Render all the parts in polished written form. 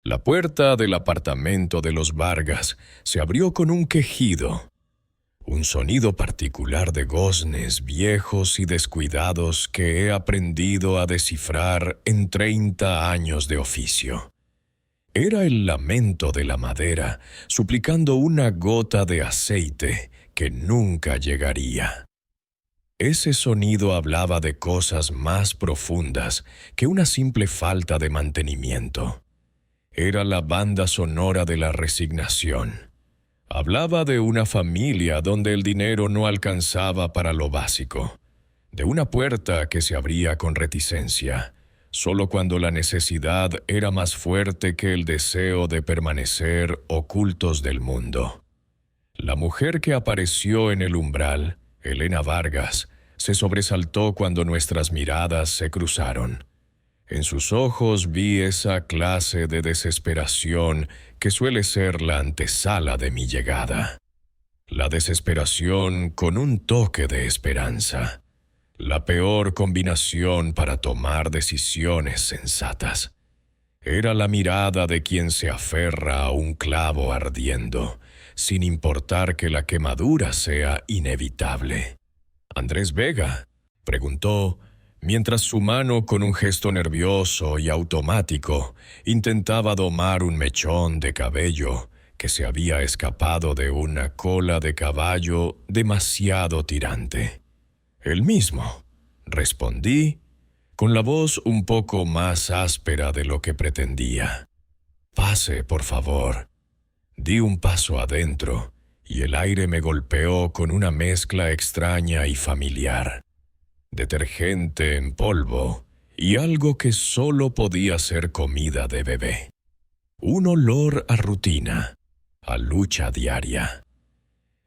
La puerta del apartamento de los Vargas se abrió con un quejido, un sonido particular de goznes viejos y descuidados que he aprendido a descifrar en 30 años de oficio. Era el lamento de la madera, suplicando una gota de aceite que nunca llegaría. Ese sonido hablaba de cosas más profundas que una simple falta de mantenimiento. Era la banda sonora de la resignación. Hablaba de una familia donde el dinero no alcanzaba para lo básico, de una puerta que se abría con reticencia, solo cuando la necesidad era más fuerte que el deseo de permanecer ocultos del mundo. La mujer que apareció en el umbral, Elena Vargas, se sobresaltó cuando nuestras miradas se cruzaron. En sus ojos vi esa clase de desesperación que suele ser la antesala de mi llegada. La desesperación con un toque de esperanza. La peor combinación para tomar decisiones sensatas. Era la mirada de quien se aferra a un clavo ardiendo, sin importar que la quemadura sea inevitable. «¿Andrés Vega?», preguntó, mientras su mano con un gesto nervioso y automático intentaba domar un mechón de cabello que se había escapado de una cola de caballo demasiado tirante. «El mismo», respondí, con la voz un poco más áspera de lo que pretendía. «Pase, por favor». Di un paso adentro y el aire me golpeó con una mezcla extraña y familiar. Detergente en polvo y algo que solo podía ser comida de bebé. Un olor a rutina, a lucha diaria.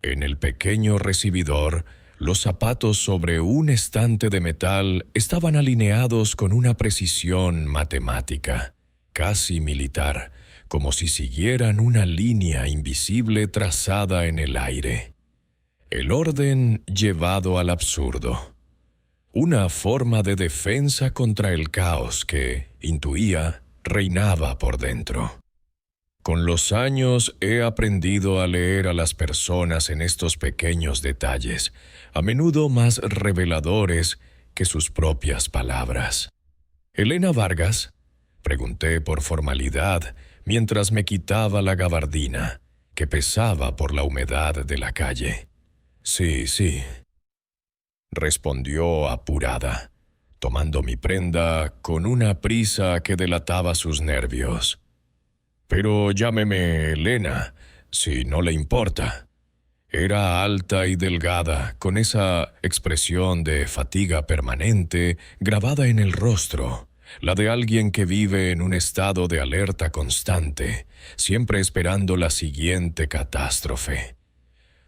En el pequeño recibidor, los zapatos sobre un estante de metal estaban alineados con una precisión matemática, casi militar, como si siguieran una línea invisible trazada en el aire. El orden llevado al absurdo. Una forma de defensa contra el caos que, intuía, reinaba por dentro. Con los años he aprendido a leer a las personas en estos pequeños detalles, a menudo más reveladores que sus propias palabras. «¿Elena Vargas?», pregunté por formalidad mientras me quitaba la gabardina, que pesaba por la humedad de la calle. Sí, respondió apurada, tomando mi prenda con una prisa que delataba sus nervios. «Pero llámeme Elena, si no le importa». Era alta y delgada, con esa expresión de fatiga permanente grabada en el rostro, la de alguien que vive en un estado de alerta constante, siempre esperando la siguiente catástrofe.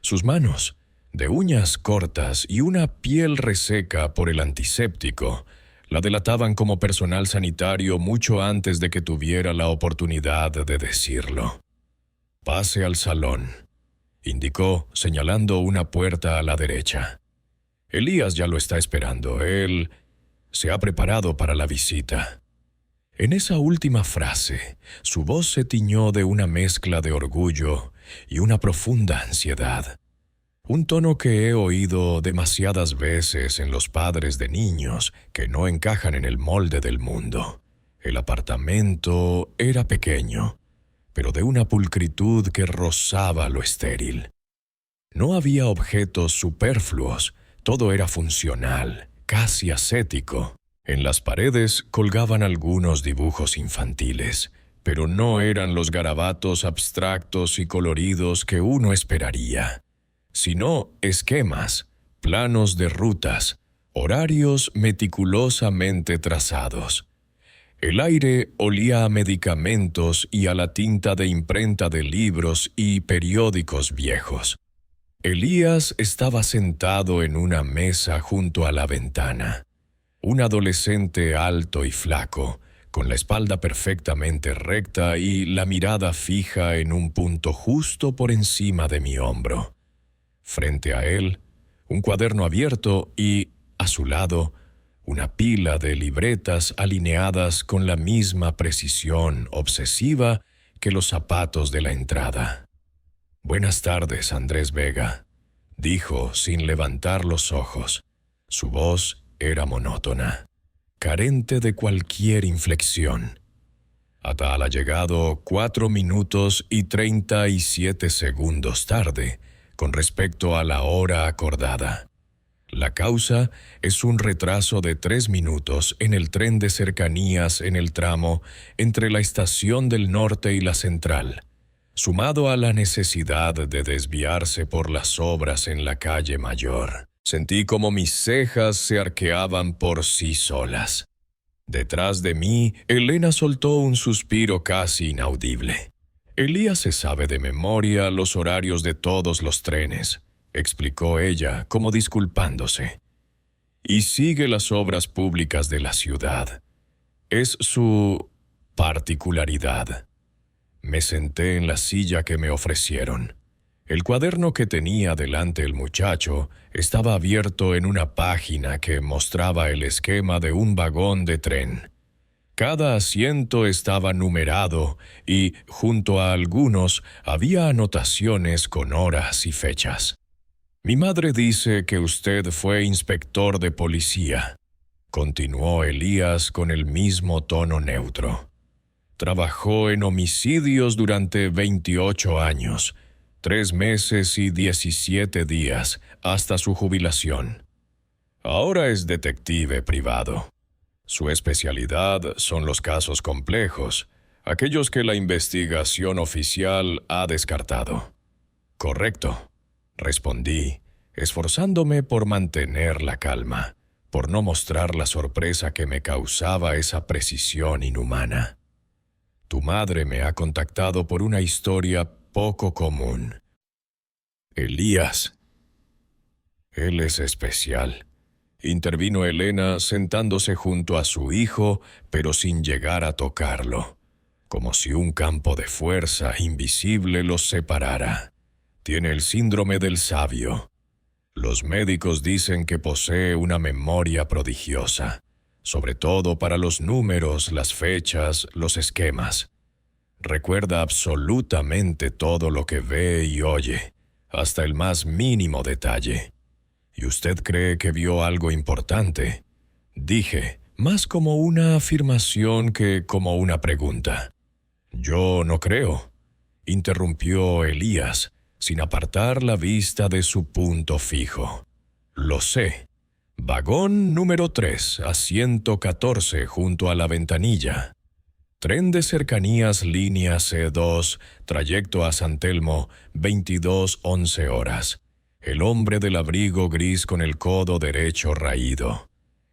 Sus manos, de uñas cortas y una piel reseca por el antiséptico, la delataban como personal sanitario mucho antes de que tuviera la oportunidad de decirlo. «Pase al salón», indicó, señalando una puerta a la derecha. «Elías ya lo está esperando. Él se ha preparado para la visita». En esa última frase, su voz se tiñó de una mezcla de orgullo y una profunda ansiedad. Un tono que he oído demasiadas veces en los padres de niños que no encajan en el molde del mundo. El apartamento era pequeño, pero de una pulcritud que rozaba lo estéril. No había objetos superfluos, todo era funcional, casi ascético. En las paredes colgaban algunos dibujos infantiles, pero no eran los garabatos abstractos y coloridos que uno esperaría, sino esquemas, planos de rutas, horarios meticulosamente trazados. El aire olía a medicamentos y a la tinta de imprenta de libros y periódicos viejos. Elías estaba sentado en una mesa junto a la ventana. Un adolescente alto y flaco, con la espalda perfectamente recta y la mirada fija en un punto justo por encima de mi hombro. Frente a él, un cuaderno abierto y, a su lado, una pila de libretas alineadas con la misma precisión obsesiva que los zapatos de la entrada. «Buenas tardes, Andrés Vega», dijo sin levantar los ojos. Su voz era monótona, carente de cualquier inflexión. Atala ha llegado 4 minutos y 37 segundos tarde con respecto a la hora acordada. La causa es un retraso de 3 minutos en el tren de cercanías en el tramo entre la estación del norte y la central, sumado a la necesidad de desviarse por las obras en la calle Mayor. Sentí como mis cejas se arqueaban por sí solas. Detrás de mí, Elena soltó un suspiro casi inaudible. «Elías se sabe de memoria los horarios de todos los trenes», explicó ella, como disculpándose. «Y sigue las obras públicas de la ciudad. Es su particularidad». Me senté en la silla que me ofrecieron. El cuaderno que tenía delante el muchacho estaba abierto en una página que mostraba el esquema de un vagón de tren. Cada asiento estaba numerado y, junto a algunos, había anotaciones con horas y fechas. «Mi madre dice que usted fue inspector de policía», continuó Elías con el mismo tono neutro. «Trabajó en homicidios durante 28 años, 3 meses y 17 días, hasta su jubilación. Ahora es detective privado. Su especialidad son los casos complejos, aquellos que la investigación oficial ha descartado». «Correcto», respondí, esforzándome por mantener la calma, por no mostrar la sorpresa que me causaba esa precisión inhumana. «Tu madre me ha contactado por una historia poco común. Elías». «Él es especial», intervino Elena sentándose junto a su hijo, pero sin llegar a tocarlo, como si un campo de fuerza invisible los separara. «Tiene el síndrome del sabio. Los médicos dicen que posee una memoria prodigiosa, sobre todo para los números, las fechas, los esquemas. Recuerda absolutamente todo lo que ve y oye, hasta el más mínimo detalle. ¿Y usted cree que vio algo importante?», dije, más como una afirmación que como una pregunta. «Yo no creo», interrumpió Elías, sin apartar la vista de su punto fijo. «Lo sé. Vagón número 3, asiento 14, junto a la ventanilla. Tren de cercanías línea C2, trayecto a San Telmo, 22:11 horas. El hombre del abrigo gris con el codo derecho raído.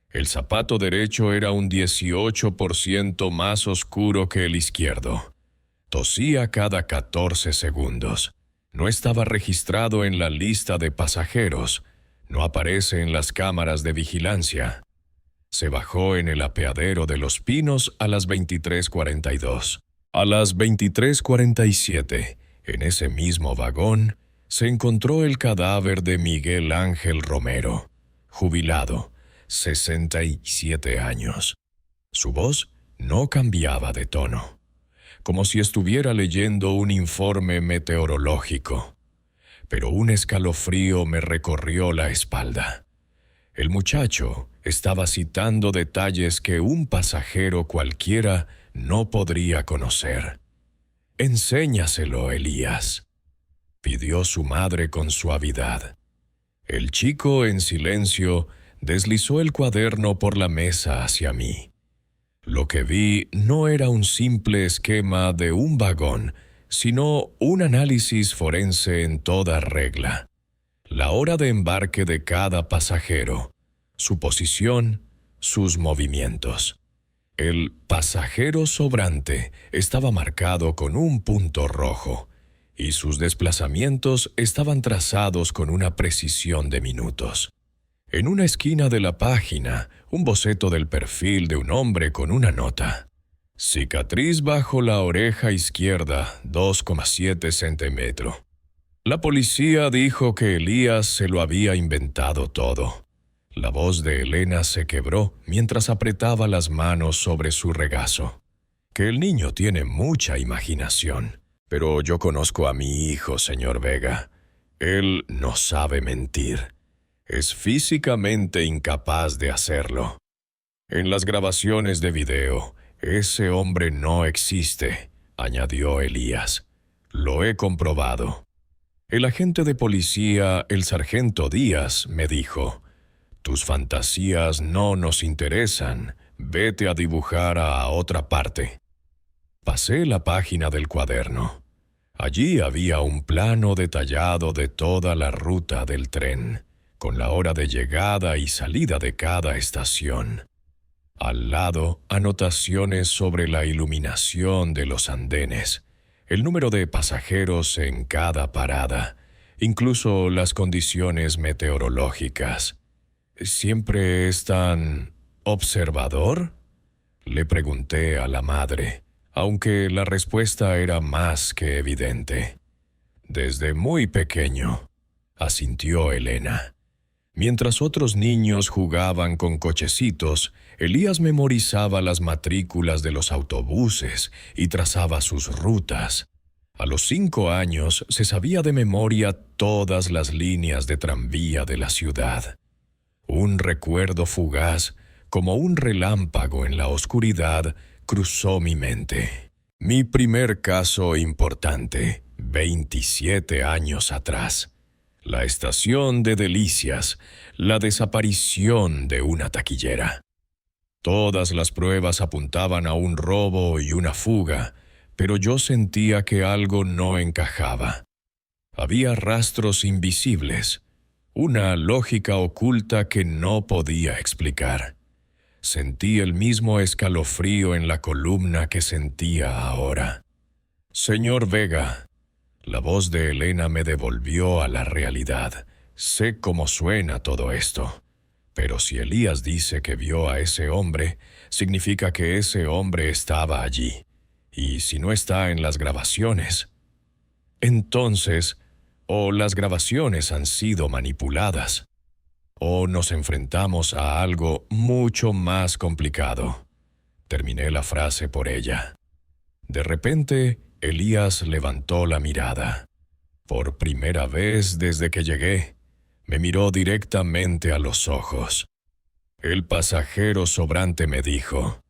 El zapato derecho era un 18% más oscuro que el izquierdo. Tosía cada 14 segundos. No estaba registrado en la lista de pasajeros. No aparece en las cámaras de vigilancia. Se bajó en el apeadero de Los Pinos a las 23:42. A las 23:47, en ese mismo vagón, se encontró el cadáver de Miguel Ángel Romero, jubilado, 67 años. Su voz no cambiaba de tono, como si estuviera leyendo un informe meteorológico. Pero un escalofrío me recorrió la espalda. El muchacho estaba citando detalles que un pasajero cualquiera no podría conocer. «Enséñaselo, Elías», pidió su madre con suavidad. El chico, en silencio, deslizó el cuaderno por la mesa hacia mí. Lo que vi no era un simple esquema de un vagón, sino un análisis forense en toda regla. La hora de embarque de cada pasajero, su posición, sus movimientos. El pasajero sobrante estaba marcado con un punto rojo, y sus desplazamientos estaban trazados con una precisión de minutos. En una esquina de la página, un boceto del perfil de un hombre con una nota. Cicatriz bajo la oreja izquierda, 2,7 centímetros. La policía dijo que Elías se lo había inventado todo. La voz de Elena se quebró mientras apretaba las manos sobre su regazo. Que el niño tiene mucha imaginación, pero yo conozco a mi hijo, señor Vega. Él no sabe mentir. Es físicamente incapaz de hacerlo. En las grabaciones de video, ese hombre no existe, añadió Elías. Lo he comprobado. El agente de policía, el sargento Díaz, me dijo: «Tus fantasías no nos interesan. Vete a dibujar a otra parte». Pasé la página del cuaderno. Allí había un plano detallado de toda la ruta del tren, con la hora de llegada y salida de cada estación. Al lado, anotaciones sobre la iluminación de los andenes, el número de pasajeros en cada parada, incluso las condiciones meteorológicas. ¿Siempre es tan observador?, le pregunté a la madre, aunque la respuesta era más que evidente. Desde muy pequeño, asintió Elena. Mientras otros niños jugaban con cochecitos, Elías memorizaba las matrículas de los autobuses y trazaba sus rutas. A los 5 años se sabía de memoria todas las líneas de tranvía de la ciudad. Un recuerdo fugaz, como un relámpago en la oscuridad, cruzó mi mente. Mi primer caso importante, 27 años atrás. La estación de Delicias, la desaparición de una taquillera. Todas las pruebas apuntaban a un robo y una fuga, pero yo sentía que algo no encajaba. Había rastros invisibles, una lógica oculta que no podía explicar. Sentí el mismo escalofrío en la columna que sentía ahora. «Señor Vega», la voz de Elena me devolvió a la realidad. Sé cómo suena todo esto. Pero si Elías dice que vio a ese hombre, significa que ese hombre estaba allí. Y si no está en las grabaciones, entonces, o las grabaciones han sido manipuladas, o nos enfrentamos a algo mucho más complicado. Terminé la frase por ella. De repente, Elías levantó la mirada. Por primera vez desde que llegué, me miró directamente a los ojos. El pasajero sobrante me dijo: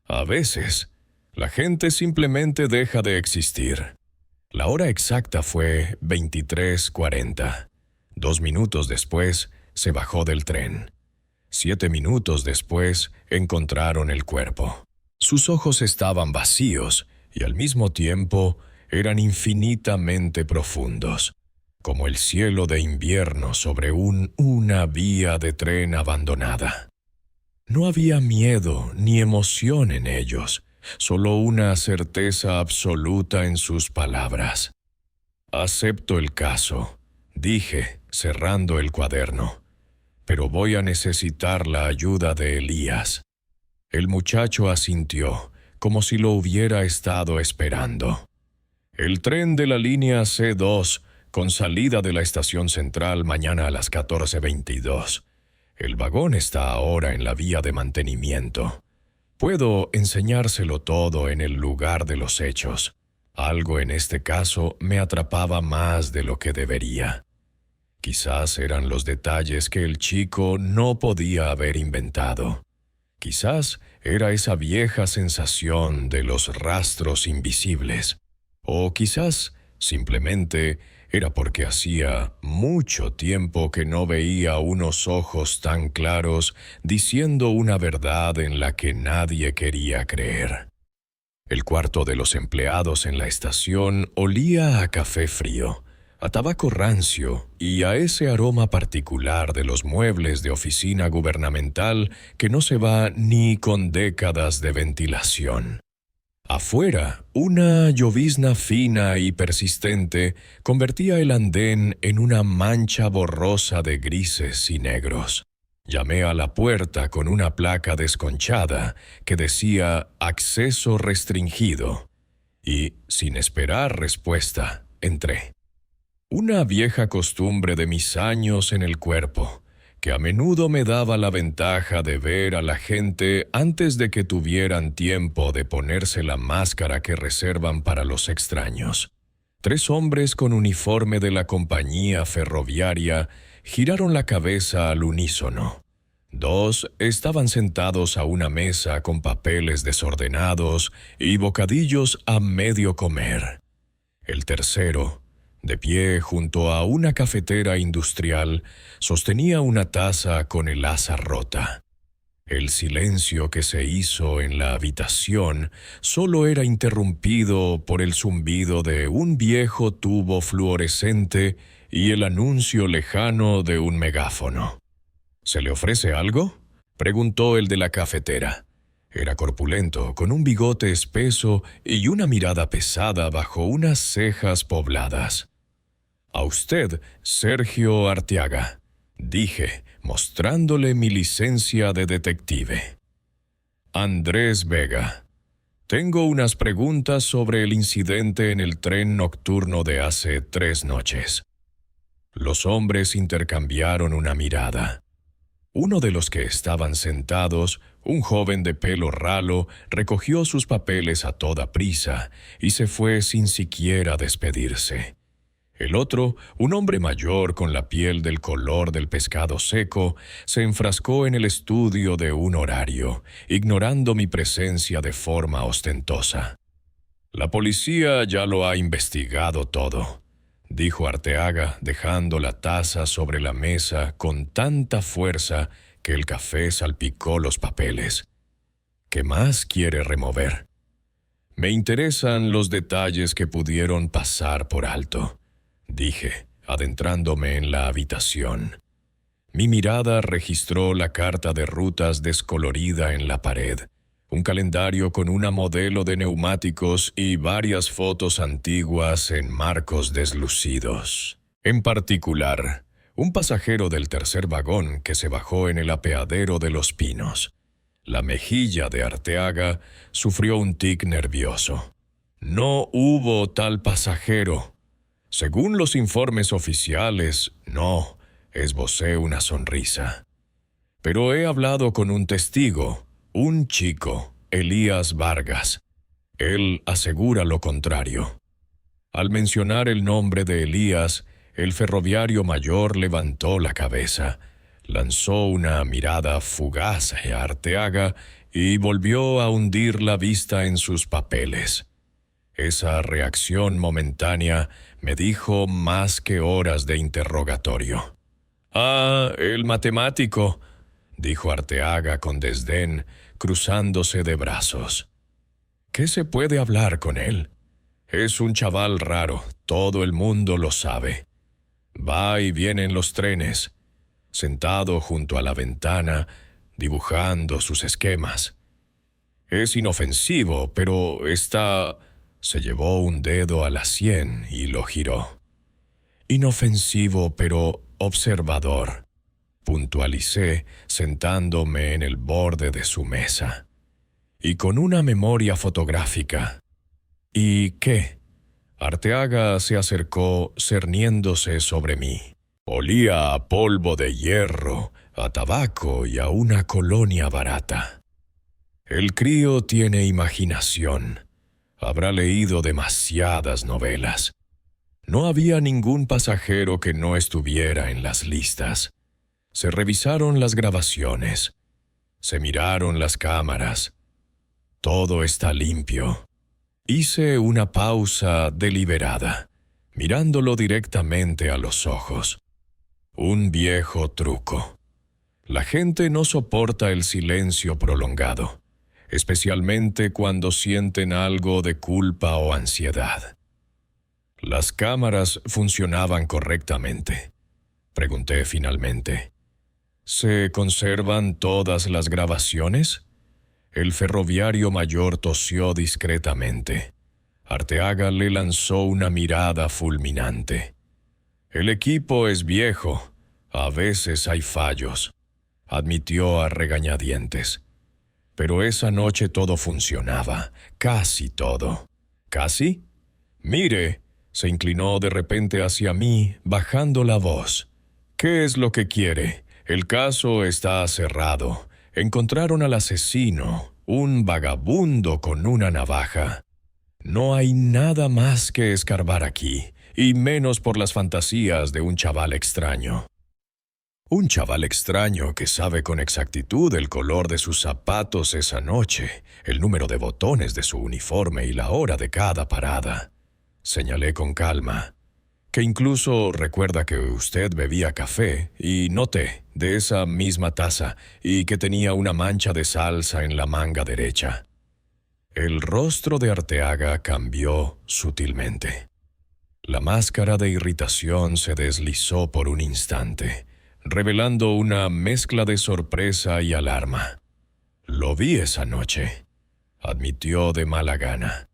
«A veces, la gente simplemente deja de existir». La hora exacta fue 23:40. 2 minutos después, se bajó del tren. 7 minutos después, encontraron el cuerpo. Sus ojos estaban vacíos y al mismo tiempo eran infinitamente profundos, como el cielo de invierno sobre una vía de tren abandonada. No había miedo ni emoción en ellos, solo una certeza absoluta en sus palabras. «Acepto el caso», dije, cerrando el cuaderno, «pero voy a necesitar la ayuda de Elías». El muchacho asintió, como si lo hubiera estado esperando. «El tren de la línea C2, con salida de la estación central mañana a las 14:22. El vagón está ahora en la vía de mantenimiento. Puedo enseñárselo todo en el lugar de los hechos. Algo en este caso me atrapaba más de lo que debería. Quizás eran los detalles que el chico no podía haber inventado. Quizás era esa vieja sensación de los rastros invisibles. O quizás, simplemente, era porque hacía mucho tiempo que no veía unos ojos tan claros diciendo una verdad en la que nadie quería creer. El cuarto de los empleados en la estación olía a café frío, a tabaco rancio y a ese aroma particular de los muebles de oficina gubernamental que no se va ni con décadas de ventilación. Afuera, una llovizna fina y persistente convertía el andén en una mancha borrosa de grises y negros. Llamé a la puerta con una placa desconchada que decía «Acceso restringido» y, sin esperar respuesta, entré. Una vieja costumbre de mis años en el cuerpo, que a menudo me daba la ventaja de ver a la gente antes de que tuvieran tiempo de ponerse la máscara que reservan para los extraños. 3 hombres con uniforme de la compañía ferroviaria giraron la cabeza al unísono. 2 estaban sentados a una mesa con papeles desordenados y bocadillos a medio comer. El tercero, de pie junto a una cafetera industrial, sostenía una taza con el asa rota. El silencio que se hizo en la habitación solo era interrumpido por el zumbido de un viejo tubo fluorescente y el anuncio lejano de un megáfono. ¿Se le ofrece algo?, preguntó el de la cafetera. Era corpulento, con un bigote espeso y una mirada pesada bajo unas cejas pobladas. «A usted, Sergio Arteaga», dije, mostrándole mi licencia de detective. «Andrés Vega. Tengo unas preguntas sobre el incidente en el tren nocturno de hace 3 noches». Los hombres intercambiaron una mirada. Uno de los que estaban sentados, un joven de pelo ralo, recogió sus papeles a toda prisa y se fue sin siquiera despedirse. El otro, un hombre mayor con la piel del color del pescado seco, se enfrascó en el estudio de un horario, ignorando mi presencia de forma ostentosa. «La policía ya lo ha investigado todo», dijo Arteaga, dejando la taza sobre la mesa con tanta fuerza que el café salpicó los papeles. «¿Qué más quiere remover?» «Me interesan los detalles que pudieron pasar por alto», dije, adentrándome en la habitación. Mi mirada registró la carta de rutas descolorida en la pared, un calendario con una modelo de neumáticos y varias fotos antiguas en marcos deslucidos. En particular, un pasajero del tercer vagón que se bajó en el apeadero de Los Pinos. La mejilla de Arteaga sufrió un tic nervioso. «No hubo tal pasajero». «Según los informes oficiales, no», esbocé una sonrisa. «Pero he hablado con un testigo, un chico, Elías Vargas. Él asegura lo contrario». Al mencionar el nombre de Elías, el ferroviario mayor levantó la cabeza, lanzó una mirada fugaz a Arteaga y volvió a hundir la vista en sus papeles. Esa reacción momentánea me dijo más que horas de interrogatorio. «Ah, el matemático», dijo Arteaga con desdén, cruzándose de brazos. «¿Qué se puede hablar con él? Es un chaval raro, todo el mundo lo sabe. Va y viene en los trenes, sentado junto a la ventana, dibujando sus esquemas. Es inofensivo, pero está...» Se llevó un dedo a la sien y lo giró. «Inofensivo, pero observador», puntualicé, sentándome en el borde de su mesa. «Y con una memoria fotográfica». «¿Y qué?». Arteaga se acercó, cerniéndose sobre mí. Olía a polvo de hierro, a tabaco y a una colonia barata. «El crío tiene imaginación. Habrá leído demasiadas novelas. No había ningún pasajero que no estuviera en las listas. Se revisaron las grabaciones. Se miraron las cámaras. Todo está limpio». Hice una pausa deliberada, mirándolo directamente a los ojos. Un viejo truco. La gente no soporta el silencio prolongado, especialmente cuando sienten algo de culpa o ansiedad. «¿Las cámaras funcionaban correctamente?», pregunté finalmente. «¿Se conservan todas las grabaciones?». El ferroviario mayor tosió discretamente. Arteaga le lanzó una mirada fulminante. «El equipo es viejo. A veces hay fallos», admitió a regañadientes. «Pero esa noche todo funcionaba, casi todo». «¿Casi?». «Mire», se inclinó de repente hacia mí, bajando la voz. «¿Qué es lo que quiere? El caso está cerrado. Encontraron al asesino, un vagabundo con una navaja. No hay nada más que escarbar aquí, y menos por las fantasías de un chaval extraño. Un chaval extraño que sabe con exactitud el color de sus zapatos esa noche, el número de botones de su uniforme y la hora de cada parada. Señalé con calma, que incluso recuerda que usted bebía café y no té de esa misma taza y que tenía una mancha de salsa en la manga derecha. El rostro de Arteaga cambió sutilmente. La máscara de irritación se deslizó por un instante, revelando una mezcla de sorpresa y alarma. Lo vi esa noche, admitió de mala gana.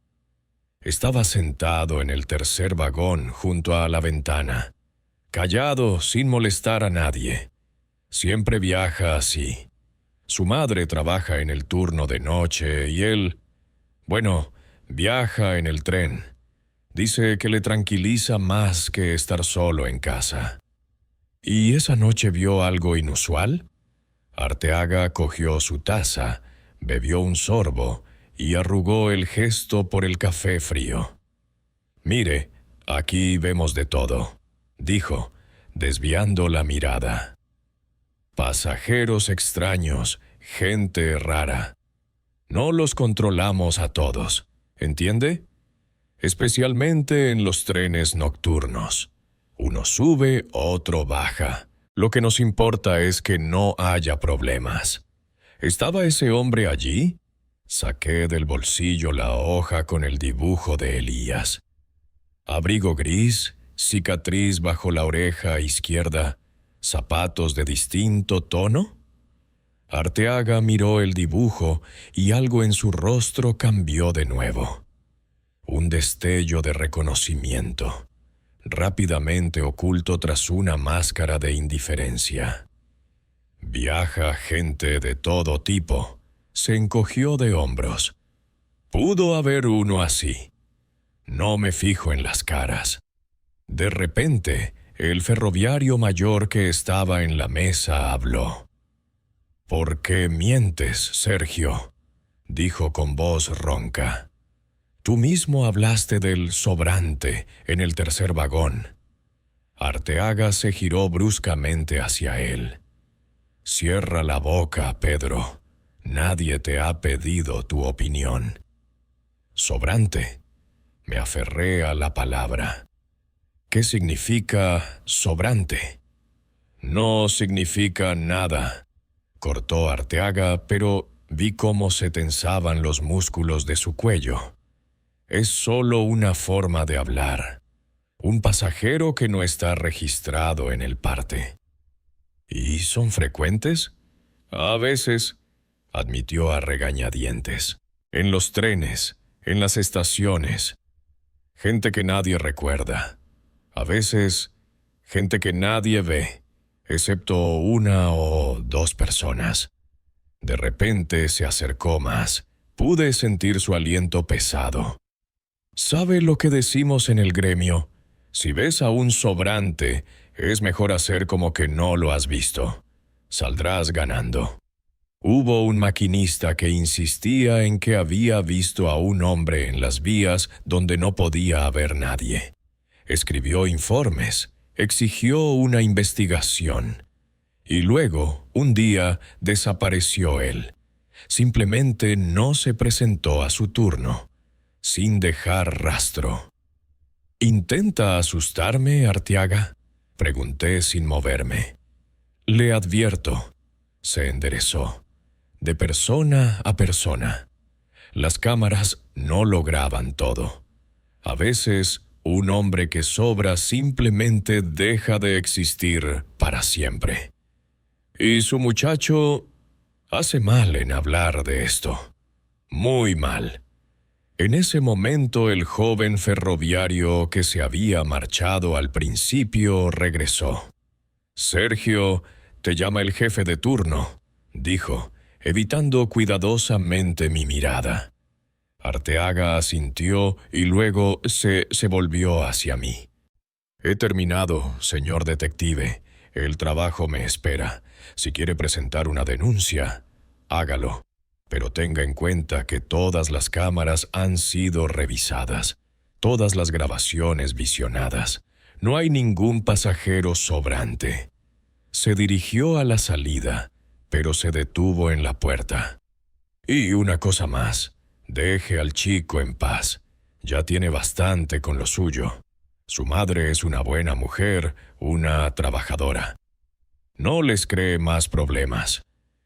Estaba sentado en el tercer vagón junto a la ventana, callado sin molestar a nadie. Siempre viaja así. Su madre trabaja en el turno de noche y él, viaja en el tren. Dice que le tranquiliza más que estar solo en casa. ¿Y esa noche vio algo inusual? Arteaga cogió su taza, bebió un sorbo y arrugó el gesto por el café frío. «Mire, aquí vemos de todo», dijo, desviando la mirada. «Pasajeros extraños, gente rara. No los controlamos a todos, ¿entiende? Especialmente en los trenes nocturnos. Uno sube, otro baja. Lo que nos importa es que no haya problemas. ¿Estaba ese hombre allí?» Saqué del bolsillo la hoja con el dibujo de Elías. Abrigo gris, cicatriz bajo la oreja izquierda, zapatos de distinto tono. Arteaga miró el dibujo y algo en su rostro cambió de nuevo. Un destello de reconocimiento, rápidamente oculto tras una máscara de indiferencia. «Viaja gente de todo tipo», se encogió de hombros. «Pudo haber uno así. No me fijo en las caras». De repente, el ferroviario mayor que estaba en la mesa habló. «¿Por qué mientes, Sergio?», dijo con voz ronca. «Tú mismo hablaste del sobrante en el tercer vagón». Arteaga se giró bruscamente hacia él. «Cierra la boca, Pedro. Nadie te ha pedido tu opinión». «Sobrante». Me aferré a la palabra. «¿Qué significa sobrante?» «No significa nada», cortó Arteaga, pero vi cómo se tensaban los músculos de su cuello. «Es solo una forma de hablar. Un pasajero que no está registrado en el parte». «¿Y son frecuentes?» «A veces», admitió a regañadientes. «En los trenes, en las estaciones. Gente que nadie recuerda. A veces, gente que nadie ve, excepto una o dos personas». De repente se acercó más. Pude sentir su aliento pesado. «¿Sabe lo que decimos en el gremio? Si ves a un sobrante, es mejor hacer como que no lo has visto. Saldrás ganando». Hubo un maquinista que insistía en que había visto a un hombre en las vías donde no podía haber nadie. Escribió informes, exigió una investigación. Y luego, un día, desapareció él. Simplemente no se presentó a su turno, sin dejar rastro. «¿Intenta asustarme, Arteaga?», pregunté sin moverme. «Le advierto», se enderezó, «de persona a persona. Las cámaras no lo graban todo. A veces, un hombre que sobra simplemente deja de existir para siempre. Y su muchacho hace mal en hablar de esto. Muy mal». En ese momento el joven ferroviario que se había marchado al principio regresó. «Sergio, te llama el jefe de turno», dijo, evitando cuidadosamente mi mirada. Arteaga asintió y luego se volvió hacia mí. «He terminado, señor detective. El trabajo me espera. Si quiere presentar una denuncia, hágalo. Pero tenga en cuenta que todas las cámaras han sido revisadas, todas las grabaciones visionadas. No hay ningún pasajero sobrante. Se dirigió a la salida, pero se detuvo en la puerta. Y una cosa más, deje al chico en paz. Ya tiene bastante con lo suyo. Su madre es una buena mujer, una trabajadora. No les cree más problemas.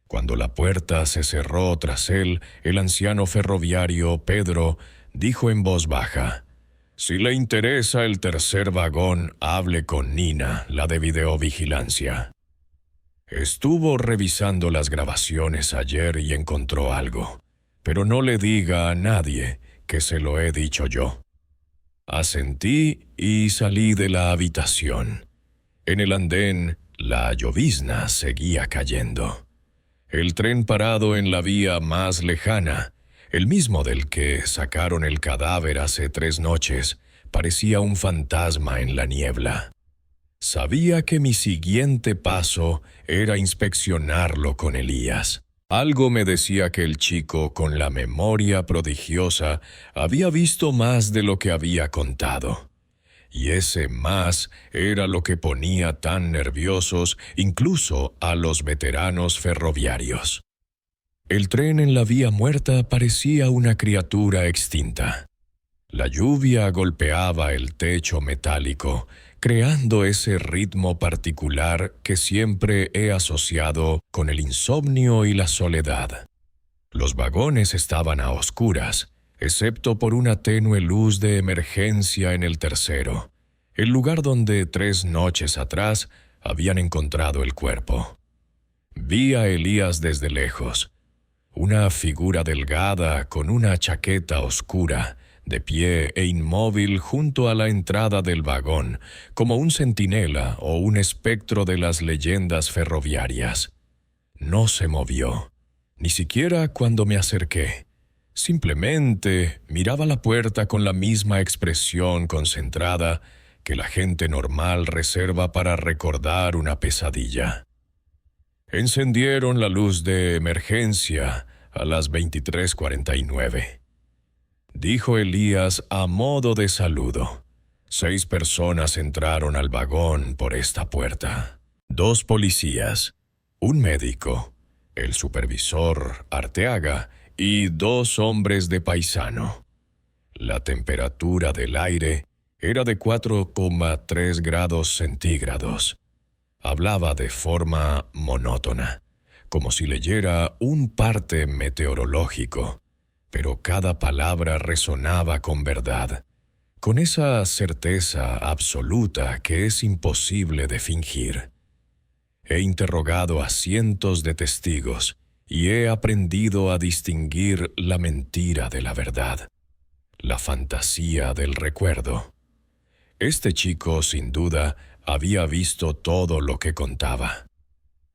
Cuando la puerta se cerró tras él, el anciano ferroviario Pedro dijo en voz baja: «Si le interesa el tercer vagón, hable con Nina, la de videovigilancia». Estuvo revisando las grabaciones ayer y encontró algo, pero no le diga a nadie que se lo he dicho yo. Asentí y salí de la habitación. En el andén, la llovizna seguía cayendo. El tren parado en la vía más lejana, el mismo del que sacaron el cadáver hace 3 noches, parecía un fantasma en la niebla. Sabía que mi siguiente paso era inspeccionarlo con Elías. Algo me decía que el chico, con la memoria prodigiosa, había visto más de lo que había contado. Y ese más era lo que ponía tan nerviosos incluso a los veteranos ferroviarios. El tren en la vía muerta parecía una criatura extinta. La lluvia golpeaba el techo metálico, creando ese ritmo particular que siempre he asociado con el insomnio y la soledad. Los vagones estaban a oscuras, excepto por una tenue luz de emergencia en el tercero, el lugar donde 3 noches atrás habían encontrado el cuerpo. Vi a Elías desde lejos, una figura delgada con una chaqueta oscura, de pie e inmóvil junto a la entrada del vagón, como un centinela o un espectro de las leyendas ferroviarias. No se movió, ni siquiera cuando me acerqué. Simplemente miraba la puerta con la misma expresión concentrada que la gente normal reserva para recordar una pesadilla. Encendieron la luz de emergencia a las 23:49. Dijo Elías a modo de saludo. 6 personas entraron al vagón por esta puerta. 2 policías, un médico, el supervisor Arteaga y 2 hombres de paisano. La temperatura del aire era de 4,3 grados centígrados. Hablaba de forma monótona, como si leyera un parte meteorológico, pero cada palabra resonaba con verdad, con esa certeza absoluta que es imposible de fingir. He interrogado a cientos de testigos y he aprendido a distinguir la mentira de la verdad, la fantasía del recuerdo. Este chico, sin duda, había visto todo lo que contaba.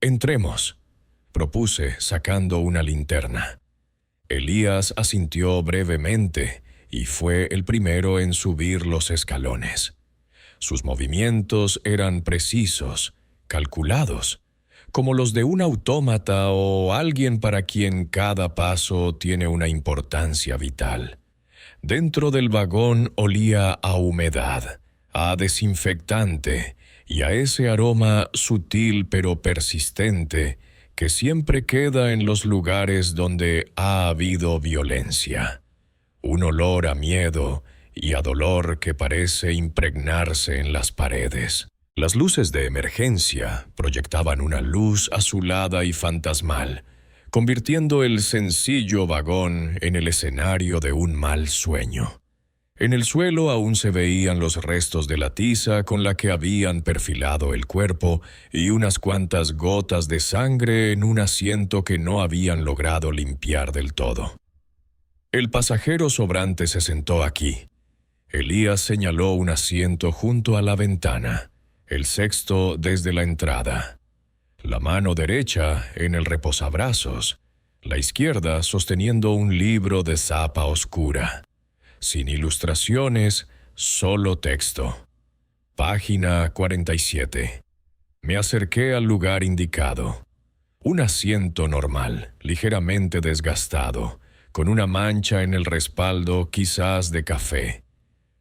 «Entremos», propuse, sacando una linterna. Elías asintió brevemente y fue el primero en subir los escalones. Sus movimientos eran precisos, calculados, como los de un autómata o alguien para quien cada paso tiene una importancia vital. Dentro del vagón olía a humedad, a desinfectante y a ese aroma sutil pero persistente que siempre queda en los lugares donde ha habido violencia. Un olor a miedo y a dolor que parece impregnarse en las paredes. Las luces de emergencia proyectaban una luz azulada y fantasmal, convirtiendo el sencillo vagón en el escenario de un mal sueño. En el suelo aún se veían los restos de la tiza con la que habían perfilado el cuerpo y unas cuantas gotas de sangre en un asiento que no habían logrado limpiar del todo. El pasajero sobrante se sentó aquí. Elías señaló un asiento junto a la ventana, el sexto desde la entrada. La mano derecha en el reposabrazos, la izquierda sosteniendo un libro de zapa oscura. Sin ilustraciones, solo texto. Página 47. Me acerqué al lugar indicado. Un asiento normal, ligeramente desgastado, con una mancha en el respaldo quizás de café.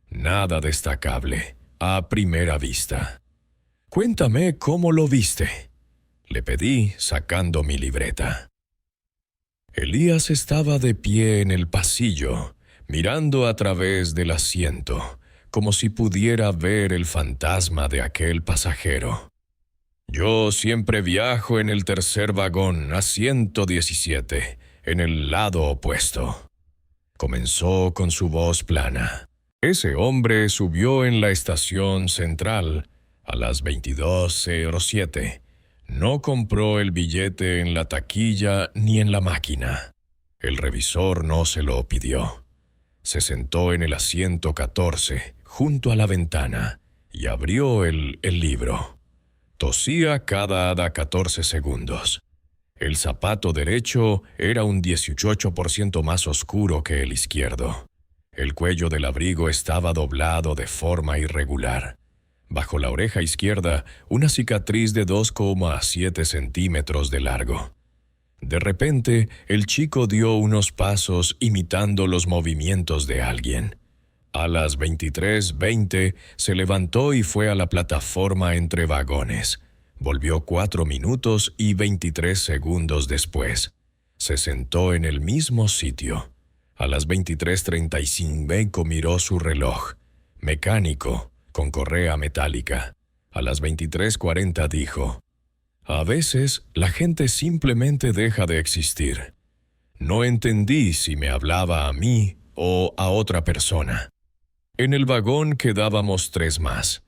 Nada destacable, a primera vista. «Cuéntame cómo lo viste», le pedí sacando mi libreta. Elías estaba de pie en el pasillo, mirando a través del asiento, como si pudiera ver el fantasma de aquel pasajero. «Yo siempre viajo en el tercer vagón, asiento 17, en el lado opuesto», comenzó con su voz plana. Ese hombre subió en la estación central a las 22:07. No compró el billete en la taquilla ni en la máquina. El revisor no se lo pidió. Se sentó en el asiento 14, junto a la ventana, y abrió el libro. Tosía cada 14 segundos. El zapato derecho era un 18% más oscuro que el izquierdo. El cuello del abrigo estaba doblado de forma irregular. Bajo la oreja izquierda, una cicatriz de 2,7 centímetros de largo. De repente, el chico dio unos pasos imitando los movimientos de alguien. A las 23:20 se levantó y fue a la plataforma entre vagones. Volvió 4 minutos y 23 segundos después. Se sentó en el mismo sitio. A las 23:35 miró su reloj, mecánico, con correa metálica. A las 23:40 dijo: «A veces la gente simplemente deja de existir». No entendí si me hablaba a mí o a otra persona. En el vagón quedábamos 3 más.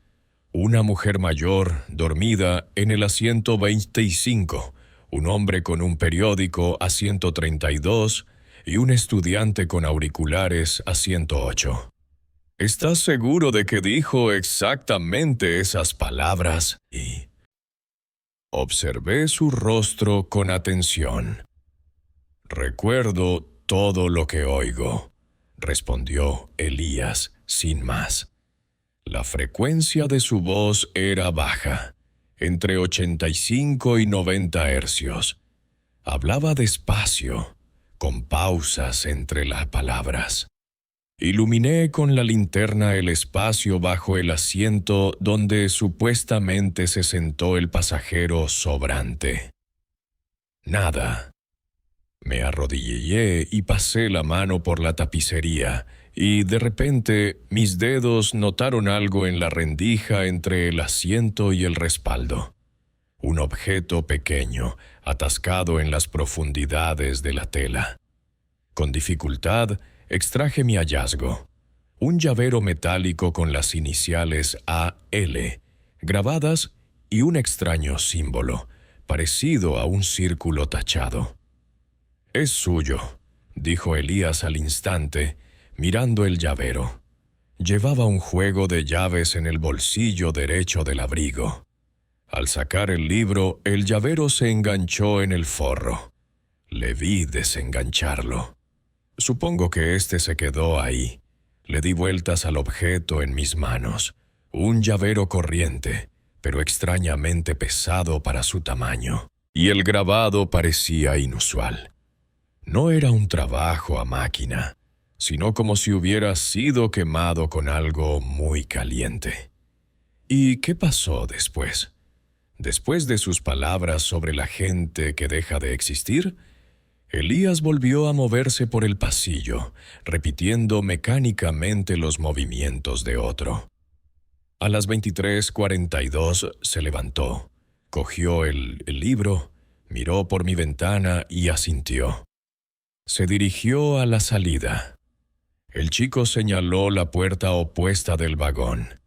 Una mujer mayor, dormida, en el asiento 25, un hombre con un periódico, asiento 32, y un estudiante con auriculares, asiento 8. «¿Estás seguro de que dijo exactamente esas palabras?» Y observé su rostro con atención. «Recuerdo todo lo que oigo», respondió Elías sin más. La frecuencia de su voz era baja, entre 85 y 90 hercios. Hablaba despacio, con pausas entre las palabras. Iluminé con la linterna el espacio bajo el asiento donde supuestamente se sentó el pasajero sobrante. Nada. Me arrodillé y pasé la mano por la tapicería, y de repente mis dedos notaron algo en la rendija entre el asiento y el respaldo. Un objeto pequeño, atascado en las profundidades de la tela. Con dificultad, extraje mi hallazgo. Un llavero metálico con las iniciales AL, grabadas, y un extraño símbolo, parecido a un círculo tachado. «Es suyo», dijo Elías al instante, mirando el llavero. Llevaba un juego de llaves en el bolsillo derecho del abrigo. Al sacar el libro, el llavero se enganchó en el forro. Le vi desengancharlo. Supongo que este se quedó ahí. Le di vueltas al objeto en mis manos. Un llavero corriente, pero extrañamente pesado para su tamaño. Y el grabado parecía inusual. No era un trabajo a máquina, sino como si hubiera sido quemado con algo muy caliente. ¿Y qué pasó después? Después de sus palabras sobre la gente que deja de existir, Elías volvió a moverse por el pasillo, repitiendo mecánicamente los movimientos de otro. A las 23:42 se levantó, cogió el libro, miró por mi ventana y asintió. Se dirigió a la salida. El chico señaló la puerta opuesta del vagón.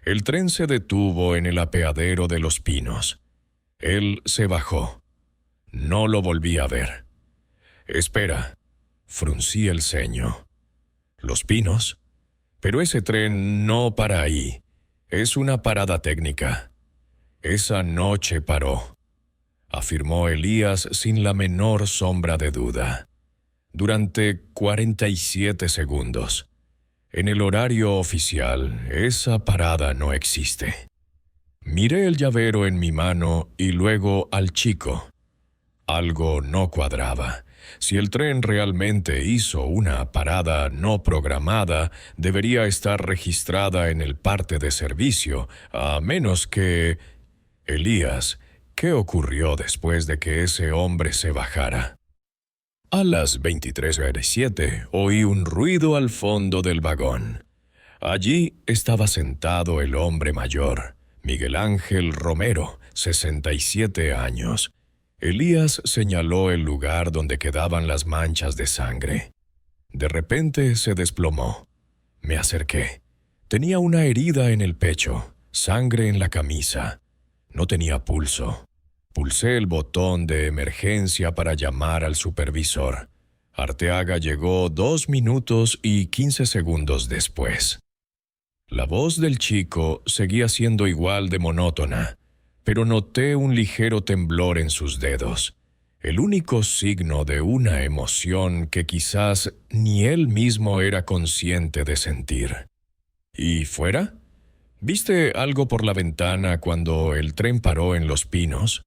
El tren se detuvo en el apeadero de Los Pinos. Él se bajó. No lo volví a ver. «Espera», fruncí el ceño. «¿Los Pinos? Pero ese tren no para ahí. Es una parada técnica». «Esa noche paró», afirmó Elías sin la menor sombra de duda. «Durante 47 segundos. En el horario oficial, esa parada no existe». Miré el llavero en mi mano y luego al chico. Algo no cuadraba. Si el tren realmente hizo una parada no programada, debería estar registrada en el parte de servicio, a menos que... Elías, ¿qué ocurrió después de que ese hombre se bajara? A las 23:07 oí un ruido al fondo del vagón. Allí estaba sentado el hombre mayor, Miguel Ángel Romero, 67 años. Elías señaló el lugar donde quedaban las manchas de sangre. De repente se desplomó. Me acerqué. Tenía una herida en el pecho, sangre en la camisa. No tenía pulso. Pulsé el botón de emergencia para llamar al supervisor. Arteaga llegó 2 minutos y 15 segundos después. La voz del chico seguía siendo igual de monótona, pero noté un ligero temblor en sus dedos, el único signo de una emoción que quizás ni él mismo era consciente de sentir. ¿Y fuera? ¿Viste algo por la ventana cuando el tren paró en Los Pinos?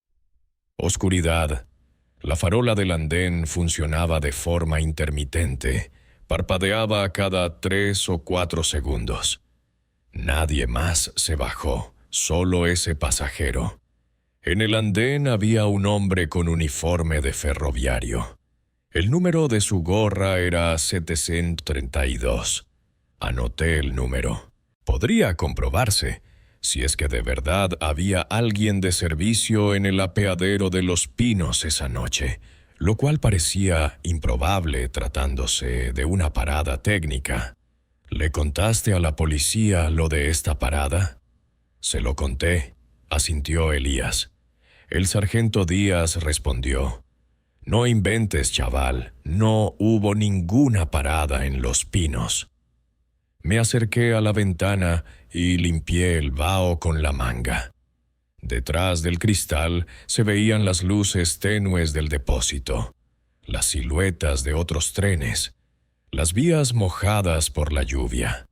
Oscuridad. La farola del andén funcionaba de forma intermitente, parpadeaba a cada 3 o 4 segundos. Nadie más se bajó, solo ese pasajero. En el andén había un hombre con uniforme de ferroviario. El número de su gorra era 732. Anoté el número. Podría comprobarse, si es que de verdad había alguien de servicio en el apeadero de Los Pinos esa noche, lo cual parecía improbable tratándose de una parada técnica. ¿Le contaste a la policía lo de esta parada? Se lo conté, asintió Elías. El sargento Díaz respondió: No inventes, chaval, no hubo ninguna parada en Los Pinos. Me acerqué a la ventana y limpié el vaho con la manga. Detrás del cristal se veían las luces tenues del depósito, las siluetas de otros trenes, las vías mojadas por la lluvia.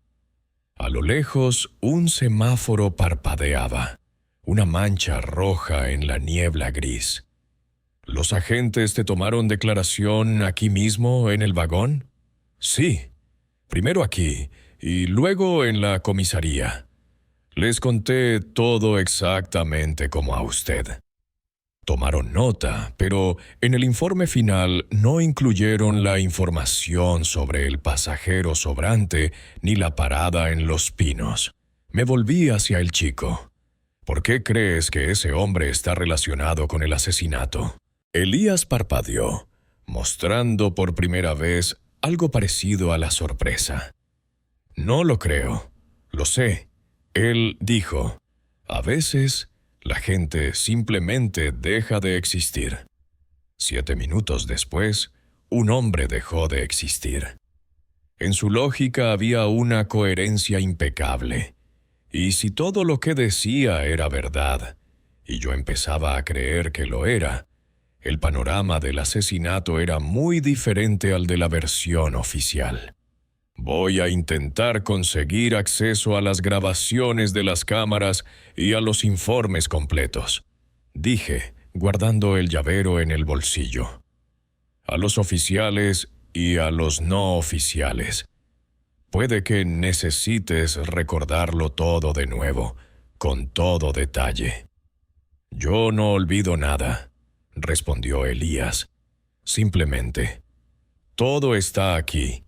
A lo lejos, un semáforo parpadeaba, una mancha roja en la niebla gris. ¿Los agentes te tomaron declaración aquí mismo en el vagón? Sí, primero aquí y luego en la comisaría. Les conté todo exactamente como a usted. Tomaron nota, pero en el informe final no incluyeron la información sobre el pasajero sobrante ni la parada en Los Pinos. Me volví hacia el chico. ¿Por qué crees que ese hombre está relacionado con el asesinato? Elías parpadeó, mostrando por primera vez algo parecido a la sorpresa. No lo creo. Lo sé. Él dijo: a veces la gente simplemente deja de existir. 7 minutos después, un hombre dejó de existir. En su lógica había una coherencia impecable. Y si todo lo que decía era verdad, y yo empezaba a creer que lo era, el panorama del asesinato era muy diferente al de la versión oficial. Voy a intentar conseguir acceso a las grabaciones de las cámaras y a los informes completos, dije, guardando el llavero en el bolsillo. A los oficiales y a los no oficiales. Puede que necesites recordarlo todo de nuevo, con todo detalle. Yo no olvido nada, respondió Elías. Simplemente, todo está aquí.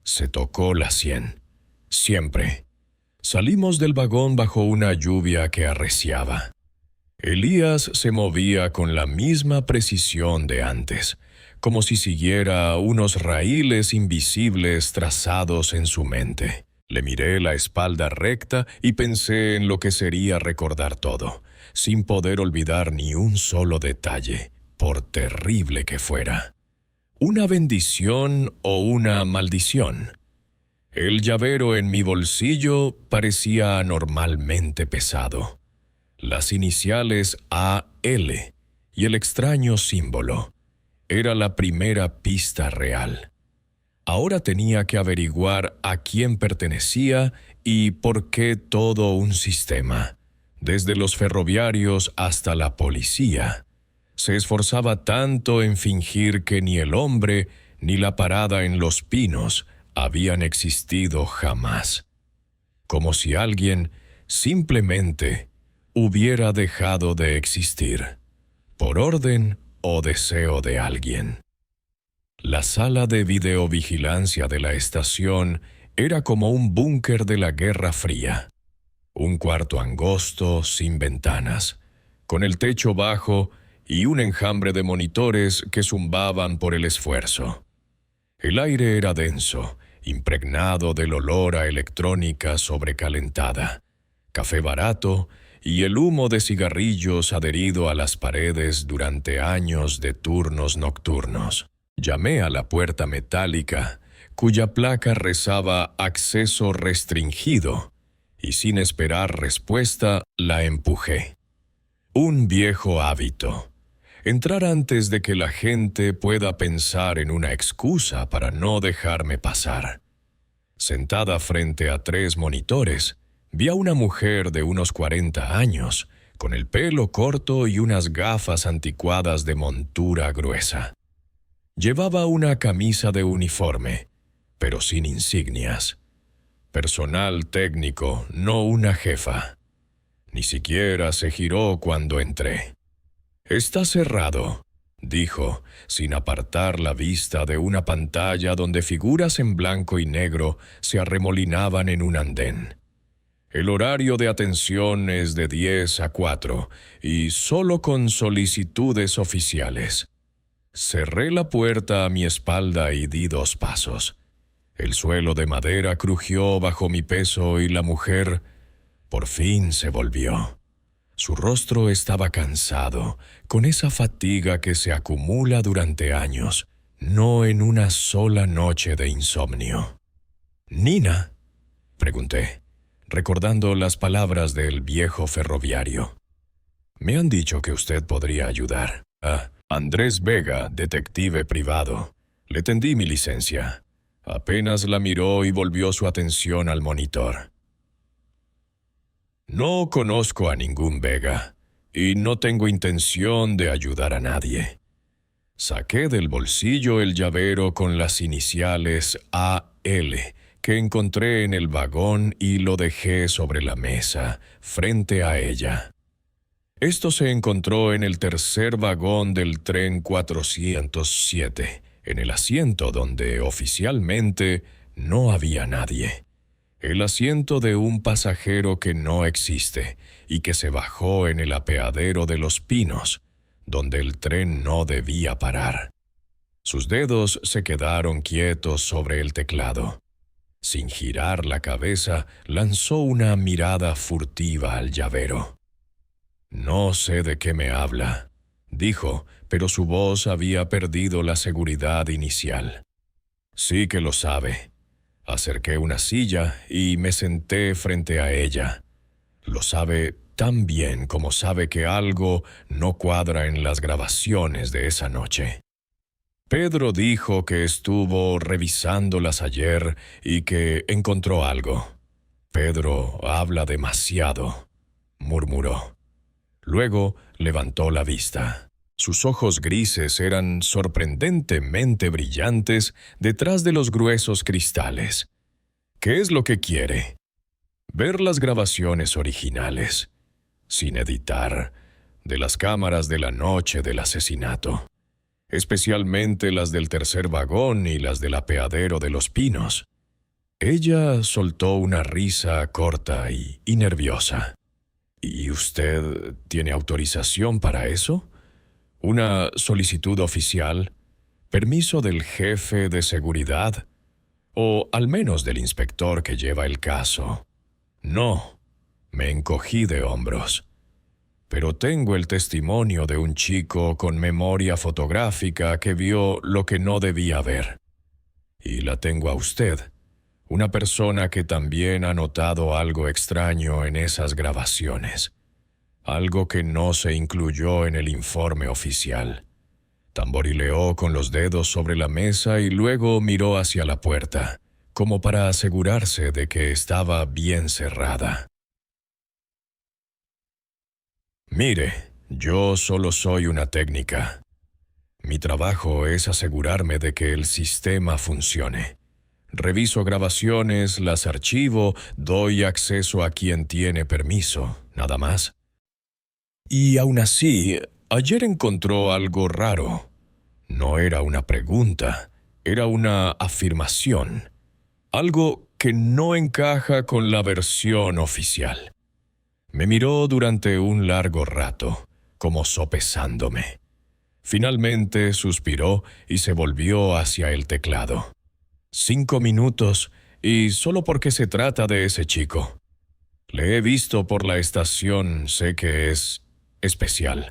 Se tocó la sien. Siempre. Salimos del vagón bajo una lluvia que arreciaba. Elías se movía con la misma precisión de antes, como si siguiera unos raíles invisibles trazados en su mente. Le miré la espalda recta y pensé en lo que sería recordar todo, sin poder olvidar ni un solo detalle, por terrible que fuera. ¿Una bendición o una maldición? El llavero en mi bolsillo parecía anormalmente pesado. Las iniciales AL y el extraño símbolo. Era la primera pista real. Ahora tenía que averiguar a quién pertenecía y por qué todo un sistema, desde los ferroviarios hasta la policía, se esforzaba tanto en fingir que ni el hombre ni la parada en Los Pinos habían existido jamás, como si alguien simplemente hubiera dejado de existir, por orden o deseo de alguien. La sala de videovigilancia de la estación era como un búnker de la Guerra Fría. Un cuarto angosto, sin ventanas, con el techo bajo y un enjambre de monitores que zumbaban por el esfuerzo. El aire era denso, impregnado del olor a electrónica sobrecalentada, café barato y el humo de cigarrillos adherido a las paredes durante años de turnos nocturnos. Llamé a la puerta metálica, cuya placa rezaba acceso restringido, y sin esperar respuesta la empujé. Un viejo hábito. Entrar antes de que la gente pueda pensar en una excusa para no dejarme pasar. Sentada frente a 3 monitores, vi a una mujer de unos 40 años, con el pelo corto y unas gafas anticuadas de montura gruesa. Llevaba una camisa de uniforme, pero sin insignias. Personal técnico, no una jefa. Ni siquiera se giró cuando entré. «Está cerrado», dijo, sin apartar la vista de una pantalla donde figuras en blanco y negro se arremolinaban en un andén. «El horario de atención es de 10 a 4 y solo con solicitudes oficiales». Cerré la puerta a mi espalda y di 2 pasos. El suelo de madera crujió bajo mi peso y la mujer por fin se volvió. Su rostro estaba cansado, con esa fatiga que se acumula durante años, no en una sola noche de insomnio. «¿Nina?», pregunté, recordando las palabras del viejo ferroviario. «Me han dicho que usted podría ayudar». Andrés Vega, detective privado. Le tendí mi licencia. Apenas la miró y volvió su atención al monitor. «No conozco a ningún Vega, y no tengo intención de ayudar a nadie». Saqué del bolsillo el llavero con las iniciales AL que encontré en el vagón y lo dejé sobre la mesa, frente a ella. Esto se encontró en el tercer vagón del tren 407, en el asiento donde oficialmente no había nadie. El asiento de un pasajero que no existe y que se bajó en el apeadero de Los Pinos, donde el tren no debía parar. Sus dedos se quedaron quietos sobre el teclado. Sin girar la cabeza, lanzó una mirada furtiva al llavero. «No sé de qué me habla», dijo, pero su voz había perdido la seguridad inicial. «Sí que lo sabe». Acerqué una silla y me senté frente a ella. Lo sabe tan bien como sabe que algo no cuadra en las grabaciones de esa noche. Pedro dijo que estuvo revisándolas ayer y que encontró algo. «Pedro habla demasiado», murmuró. Luego levantó la vista. Sus ojos grises eran sorprendentemente brillantes detrás de los gruesos cristales. «¿Qué es lo que quiere?» «Ver las grabaciones originales, sin editar, de las cámaras de la noche del asesinato, especialmente las del tercer vagón y las del apeadero de Los Pinos». Ella soltó una risa corta y nerviosa. «¿Y usted tiene autorización para eso? ¿Una solicitud oficial? ¿Permiso del jefe de seguridad? ¿O al menos del inspector que lleva el caso?» «No», me encogí de hombros. «Pero tengo el testimonio de un chico con memoria fotográfica que vio lo que no debía ver. Y la tengo a usted, una persona que también ha notado algo extraño en esas grabaciones, algo que no se incluyó en el informe oficial». Tamborileó con los dedos sobre la mesa y luego miró hacia la puerta, como para asegurarse de que estaba bien cerrada. Mire, yo solo soy una técnica. Mi trabajo es asegurarme de que el sistema funcione. Reviso grabaciones, las archivo, doy acceso a quien tiene permiso, nada más. Y aún así, ayer encontró algo raro. No era una pregunta, era una afirmación. Algo que no encaja con la versión oficial. Me miró durante un largo rato, como sopesándome. Finalmente suspiró y se volvió hacia el teclado. 5 minutos, y solo porque se trata de ese chico. Le he visto por la estación, sé que es especial.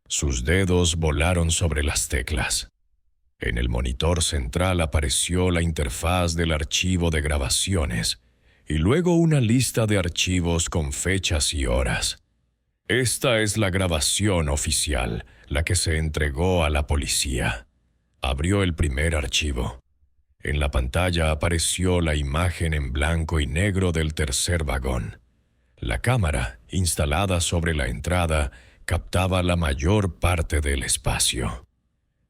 Sus dedos volaron sobre las teclas. En el monitor central apareció la interfaz del archivo de grabaciones, y luego una lista de archivos con fechas y horas. Esta es la grabación oficial, la que se entregó a la policía. Abrió el primer archivo. En la pantalla apareció la imagen en blanco y negro del tercer vagón. La cámara, instalada sobre la entrada, captaba la mayor parte del espacio.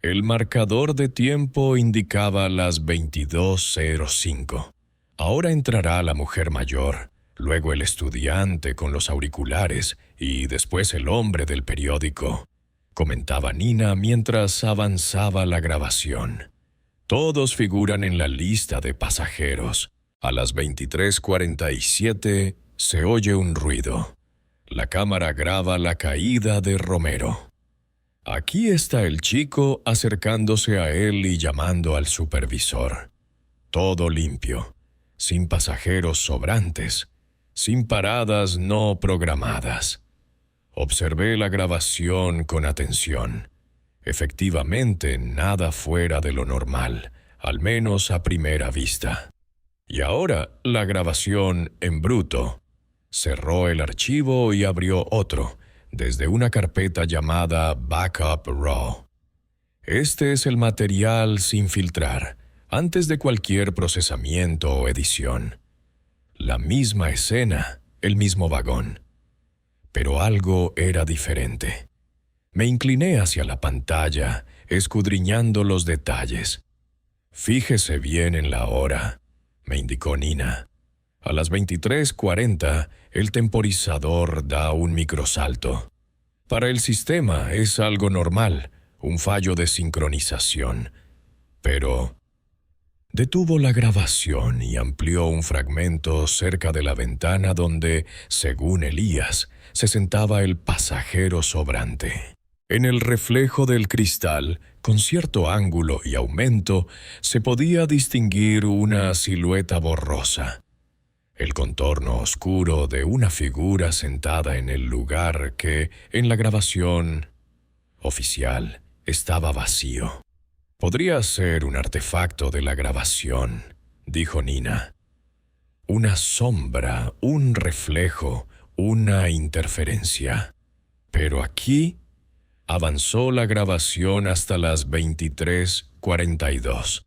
El marcador de tiempo indicaba las 22:05. Ahora entrará la mujer mayor, luego el estudiante con los auriculares y después el hombre del periódico, comentaba Nina mientras avanzaba la grabación. Todos figuran en la lista de pasajeros. A las 23:47 se oye un ruido. La cámara graba la caída de Romero. Aquí está el chico acercándose a él y llamando al supervisor. Todo limpio, sin pasajeros sobrantes, sin paradas no programadas. Observé la grabación con atención. Efectivamente, nada fuera de lo normal, al menos a primera vista. Y ahora la grabación en bruto. Cerró el archivo y abrió otro, desde una carpeta llamada Backup Raw. Este es el material sin filtrar, antes de cualquier procesamiento o edición. La misma escena, el mismo vagón. Pero algo era diferente. Me incliné hacia la pantalla, escudriñando los detalles. «Fíjese bien en la hora», me indicó Nina. A las 23:40, el temporizador da un microsalto. Para el sistema es algo normal, un fallo de sincronización. Pero detuvo la grabación y amplió un fragmento cerca de la ventana donde, según Elías, se sentaba el pasajero sobrante. En el reflejo del cristal, con cierto ángulo y aumento, se podía distinguir una silueta borrosa. El contorno oscuro de una figura sentada en el lugar que, en la grabación oficial, estaba vacío. «Podría ser un artefacto de la grabación», dijo Nina. «Una sombra, un reflejo, una interferencia. Pero aquí...» Avanzó la grabación hasta las 23:42.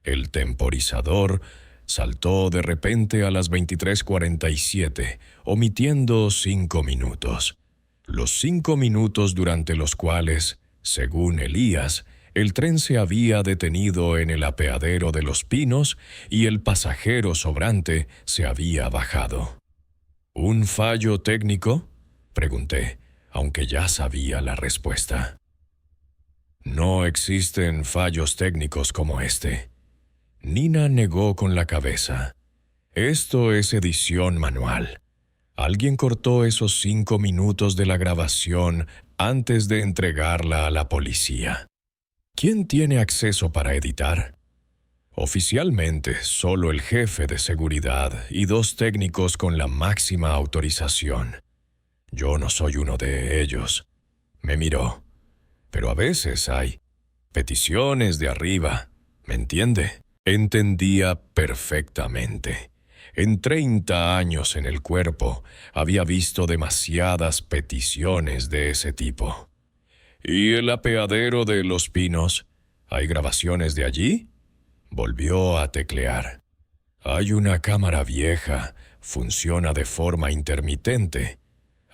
El temporizador saltó de repente a las 23:47, omitiendo 5 minutos. Los 5 minutos durante los cuales, según Elías, el tren se había detenido en el apeadero de Los Pinos y el pasajero sobrante se había bajado. «¿Un fallo técnico?», pregunté, aunque ya sabía la respuesta. «No existen fallos técnicos como este». Nina negó con la cabeza. «Esto es edición manual. Alguien cortó esos 5 minutos de la grabación antes de entregarla a la policía. ¿Quién tiene acceso para editar?» «Oficialmente, solo el jefe de seguridad y 2 técnicos con la máxima autorización. Yo no soy uno de ellos». Me miró. «Pero a veces hay peticiones de arriba, ¿me entiende?» Entendía perfectamente. En 30 años en el cuerpo había visto demasiadas peticiones de ese tipo. «¿Y el apeadero de Los Pinos? ¿Hay grabaciones de allí?» Volvió a teclear. «Hay una cámara vieja, funciona de forma intermitente.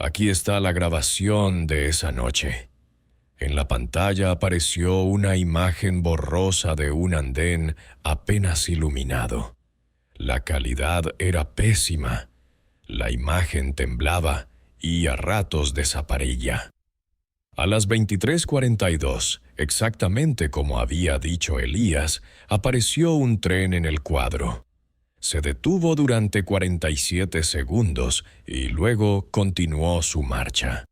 Aquí está la grabación de esa noche. En la pantalla apareció una imagen borrosa de un andén apenas iluminado. La calidad era pésima. La imagen temblaba y a ratos desaparecía. A las 23:42, exactamente como había dicho Elías, apareció un tren en el cuadro. Se detuvo durante 47 segundos y luego continuó su marcha.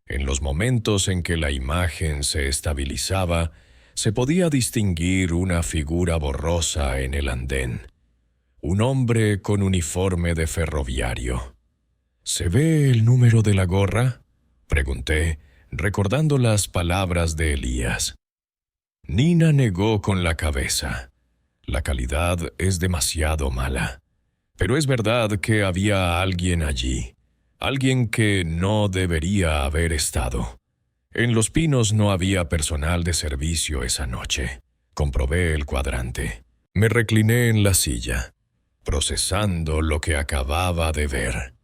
En los momentos en que la imagen se estabilizaba, se podía distinguir una figura borrosa en el andén. Un hombre con uniforme de ferroviario. ¿Se ve el número de la gorra?, pregunté, recordando las palabras de Elías. Nina negó con la cabeza. La calidad es demasiado mala. Pero es verdad que había alguien allí. Alguien que no debería haber estado. En Los Pinos no había personal de servicio esa noche. Comprobé el cuadrante. Me recliné en la silla, procesando lo que acababa de ver.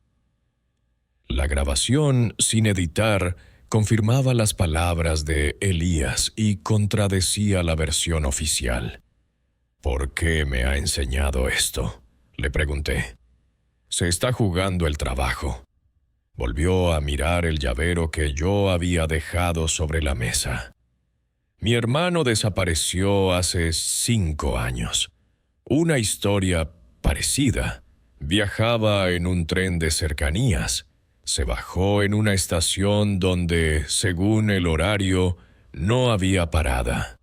La grabación, sin editar, confirmaba las palabras de Elías y contradecía la versión oficial. ¿Por qué me ha enseñado esto?, le pregunté. Se está jugando el trabajo. Volvió a mirar el llavero que yo había dejado sobre la mesa. Mi hermano desapareció hace 5 años. Una historia parecida. Viajaba en un tren de cercanías. Se bajó en una estación donde, según el horario, no había parada.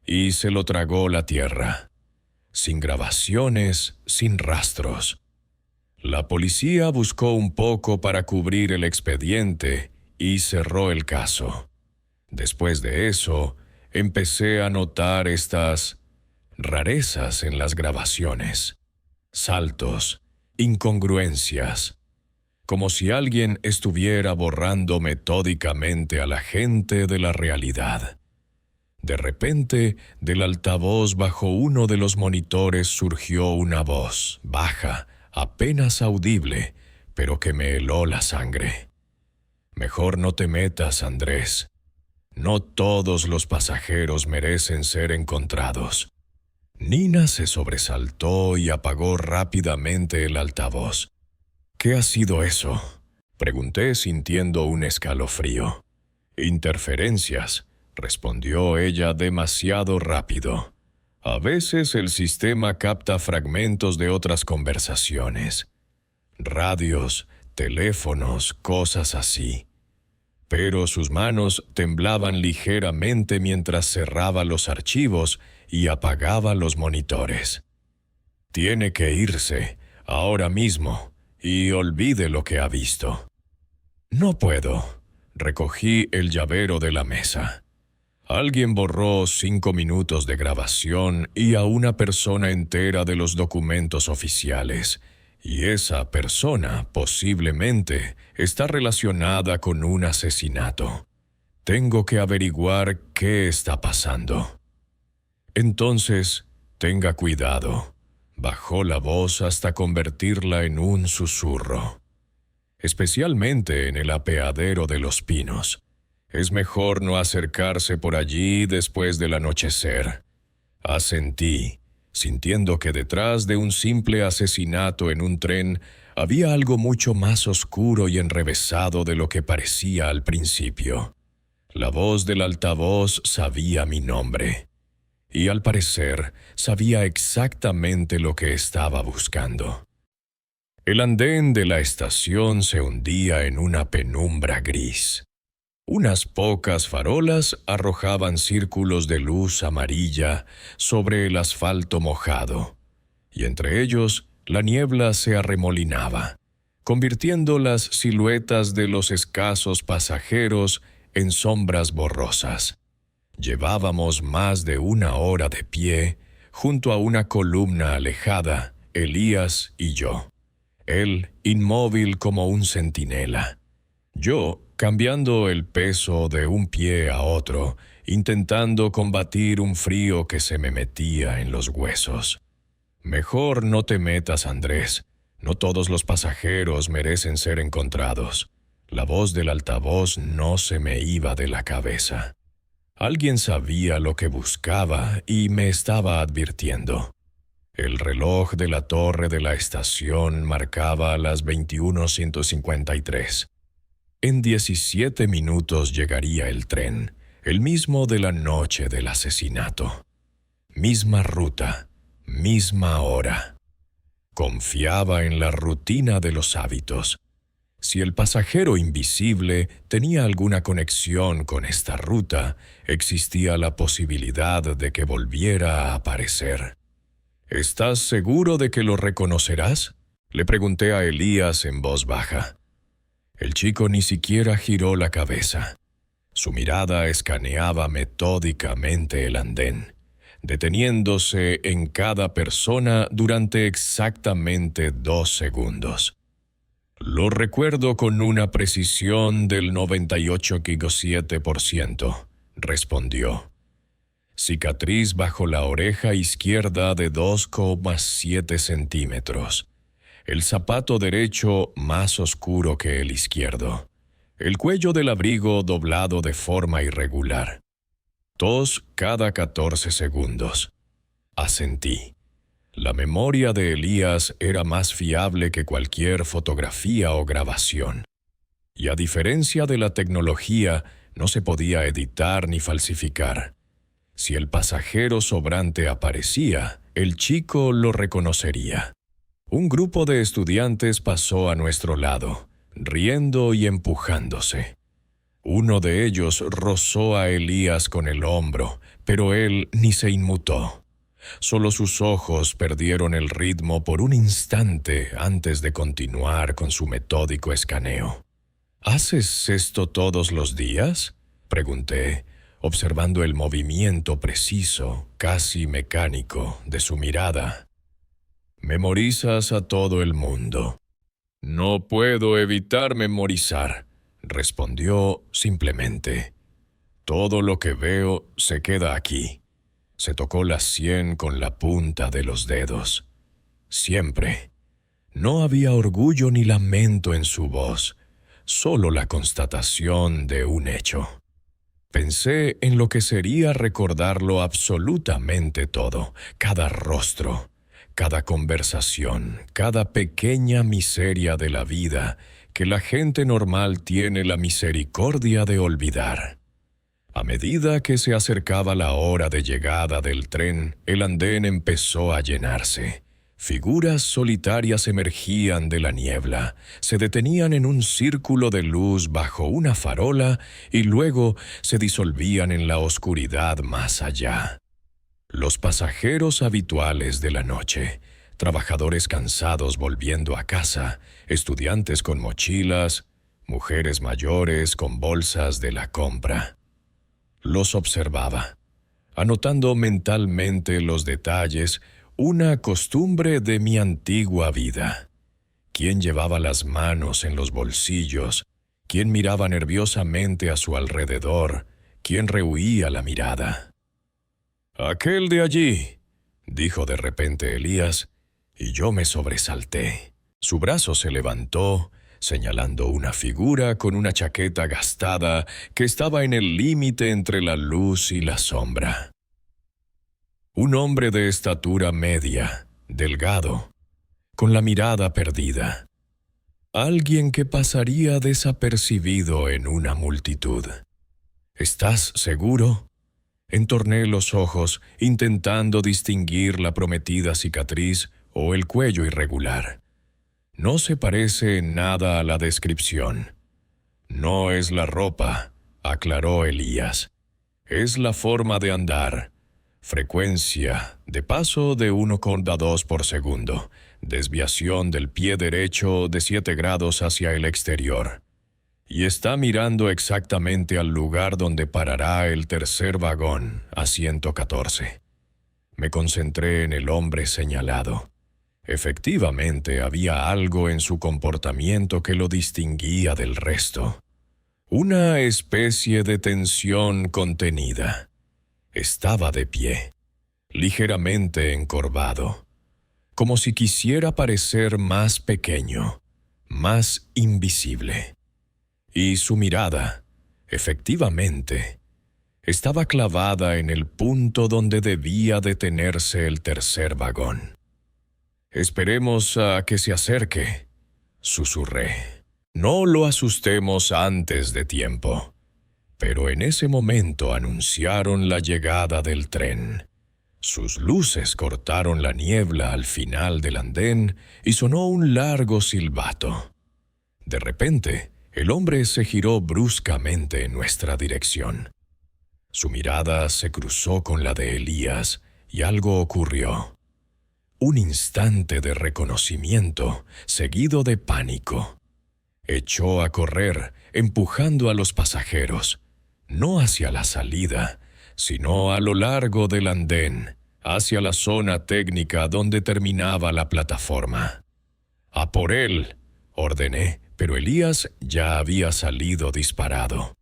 Y se lo tragó la tierra. Sin grabaciones, sin rastros. La policía buscó un poco para cubrir el expediente y cerró el caso. Después de eso, empecé a notar estas rarezas en las grabaciones. Saltos, incongruencias. Como si alguien estuviera borrando metódicamente a la gente de la realidad. De repente, del altavoz bajo uno de los monitores surgió una voz, baja, apenas audible, pero que me heló la sangre. Mejor no te metas, Andrés. No todos los pasajeros merecen ser encontrados. Nina se sobresaltó y apagó rápidamente el altavoz. ¿Qué ha sido eso?, pregunté sintiendo un escalofrío. Interferencias, respondió ella demasiado rápido. A veces el sistema capta fragmentos de otras conversaciones. Radios, teléfonos, cosas así. Pero sus manos temblaban ligeramente mientras cerraba los archivos y apagaba los monitores. Tiene que irse, ahora mismo, y olvide lo que ha visto. No puedo. Recogí el llavero de la mesa. Alguien borró 5 minutos de grabación y a una persona entera de los documentos oficiales, y esa persona, posiblemente, está relacionada con un asesinato. Tengo que averiguar qué está pasando. Entonces, tenga cuidado. Bajó la voz hasta convertirla en un susurro. Especialmente en el apeadero de Los Pinos. Es mejor no acercarse por allí después del anochecer. Asentí, sintiendo que detrás de un simple asesinato en un tren había algo mucho más oscuro y enrevesado de lo que parecía al principio. La voz del altavoz sabía mi nombre. Y al parecer sabía exactamente lo que estaba buscando. El andén de la estación se hundía en una penumbra gris. Unas pocas farolas arrojaban círculos de luz amarilla sobre el asfalto mojado, y entre ellos la niebla se arremolinaba, convirtiendo las siluetas de los escasos pasajeros en sombras borrosas. Llevábamos más de 1 hora de pie, junto a una columna alejada, Elías y yo. Él, inmóvil como un centinela. Yo, cambiando el peso de un pie a otro, intentando combatir un frío que se me metía en los huesos. Mejor no te metas, Andrés. No todos los pasajeros merecen ser encontrados. La voz del altavoz no se me iba de la cabeza. Alguien sabía lo que buscaba y me estaba advirtiendo. El reloj de la torre de la estación marcaba las 21:153. En 17 minutos llegaría el tren, el mismo de la noche del asesinato. Misma ruta, misma hora. Confiaba en la rutina de los hábitos. Si el pasajero invisible tenía alguna conexión con esta ruta, existía la posibilidad de que volviera a aparecer. ¿Estás seguro de que lo reconocerás?, le pregunté a Elías en voz baja. El chico ni siquiera giró la cabeza. Su mirada escaneaba metódicamente el andén, deteniéndose en cada persona durante exactamente 2 segundos. Lo recuerdo con una precisión del 98,7%, respondió. Cicatriz bajo la oreja izquierda de 2,7 centímetros. El zapato derecho más oscuro que el izquierdo. El cuello del abrigo doblado de forma irregular. Tos cada 14 segundos. Asentí. La memoria de Elías era más fiable que cualquier fotografía o grabación. Y a diferencia de la tecnología, no se podía editar ni falsificar. Si el pasajero sobrante aparecía, el chico lo reconocería. Un grupo de estudiantes pasó a nuestro lado, riendo y empujándose. Uno de ellos rozó a Elías con el hombro, pero él ni se inmutó. Solo sus ojos perdieron el ritmo por un instante antes de continuar con su metódico escaneo. ¿Haces esto todos los días?, pregunté, observando el movimiento preciso, casi mecánico, de su mirada. Memorizas a todo el mundo. No puedo evitar memorizar, respondió simplemente. Todo lo que veo se queda aquí. Se tocó la sien con la punta de los dedos. Siempre. No había orgullo ni lamento en su voz, solo la constatación de un hecho. Pensé en lo que sería recordarlo absolutamente todo, cada rostro, cada conversación, cada pequeña miseria de la vida que la gente normal tiene la misericordia de olvidar. A medida que se acercaba la hora de llegada del tren, el andén empezó a llenarse. Figuras solitarias emergían de la niebla, se detenían en un círculo de luz bajo una farola y luego se disolvían en la oscuridad más allá. Los pasajeros habituales de la noche, trabajadores cansados volviendo a casa, estudiantes con mochilas, mujeres mayores con bolsas de la compra. Los observaba, anotando mentalmente los detalles, una costumbre de mi antigua vida. ¿Quién llevaba las manos en los bolsillos? ¿Quién miraba nerviosamente a su alrededor? ¿Quién rehuía la mirada? «Aquel de allí», dijo de repente Elías, y yo me sobresalté. Su brazo se levantó, señalando una figura con una chaqueta gastada que estaba en el límite entre la luz y la sombra. Un hombre de estatura media, delgado, con la mirada perdida. Alguien que pasaría desapercibido en una multitud. ¿Estás seguro?, entorné los ojos, intentando distinguir la prometida cicatriz o el cuello irregular. No se parece en nada a la descripción. No es la ropa, aclaró Elías. Es la forma de andar. Frecuencia de paso de 1,2 por segundo. Desviación del pie derecho de 7 grados hacia el exterior. Y está mirando exactamente al lugar donde parará el tercer vagón, asiento 14. Me concentré en el hombre señalado. Efectivamente, había algo en su comportamiento que lo distinguía del resto. Una especie de tensión contenida. Estaba de pie, ligeramente encorvado, como si quisiera parecer más pequeño, más invisible. y su mirada, efectivamente, estaba clavada en el punto donde debía detenerse el tercer vagón. «Esperemos a que se acerque», susurré. «No lo asustemos antes de tiempo». Pero en ese momento anunciaron la llegada del tren. Sus luces cortaron la niebla al final del andén y sonó un largo silbato. De repente, el hombre se giró bruscamente en nuestra dirección. Su mirada se cruzó con la de Elías y algo ocurrió. Un instante de reconocimiento, seguido de pánico. Echó a correr, empujando a los pasajeros, no hacia la salida, sino a lo largo del andén, hacia la zona técnica donde terminaba la plataforma. «¡A por él!», ordené, pero Elías ya había salido disparado.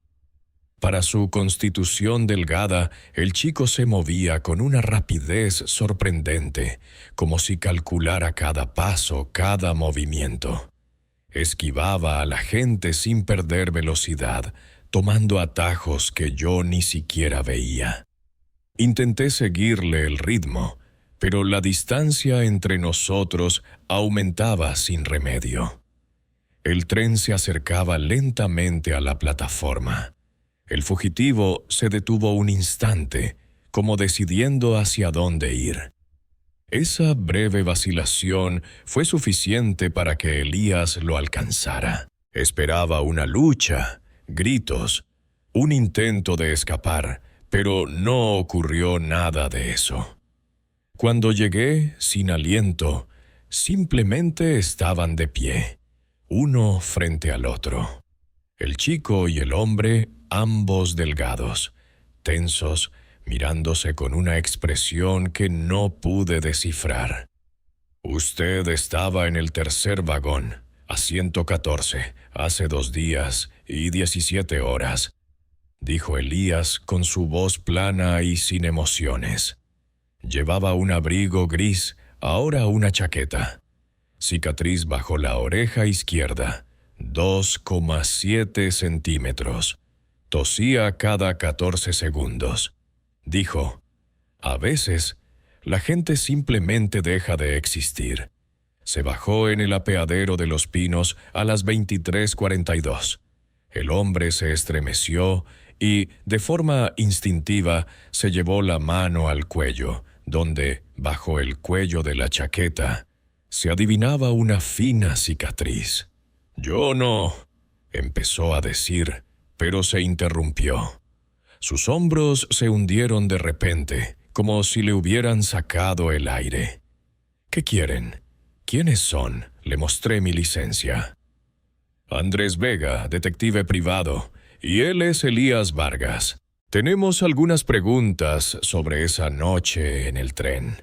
Para su constitución delgada, el chico se movía con una rapidez sorprendente, como si calculara cada paso, cada movimiento. Esquivaba a la gente sin perder velocidad, tomando atajos que yo ni siquiera veía. Intenté seguirle el ritmo, pero la distancia entre nosotros aumentaba sin remedio. El tren se acercaba lentamente a la plataforma. El fugitivo se detuvo un instante, como decidiendo hacia dónde ir. Esa breve vacilación fue suficiente para que Elías lo alcanzara. Esperaba una lucha, gritos, un intento de escapar, pero no ocurrió nada de eso. Cuando llegué, sin aliento, simplemente estaban de pie, uno frente al otro. El chico y el hombre, ambos delgados, tensos, mirándose con una expresión que no pude descifrar. «Usted estaba en el tercer vagón, asiento 14, hace 2 días y 17 horas», dijo Elías con su voz plana y sin emociones. Llevaba un abrigo gris, ahora una chaqueta. Cicatriz bajo la oreja izquierda, 2,7 centímetros. Tosía cada 14 segundos. Dijo: «A veces, la gente simplemente deja de existir». Se bajó en el apeadero de Los Pinos a las 23:42. El hombre se estremeció y, de forma instintiva, se llevó la mano al cuello, donde, bajo el cuello de la chaqueta, se adivinaba una fina cicatriz. «Yo no», empezó a decir, pero se interrumpió. Sus hombros se hundieron de repente, como si le hubieran sacado el aire. «¿Qué quieren? ¿Quiénes son?», le mostré mi licencia. «Andrés Vega, detective privado, y él es Elías Vargas. Tenemos algunas preguntas sobre esa noche en el tren».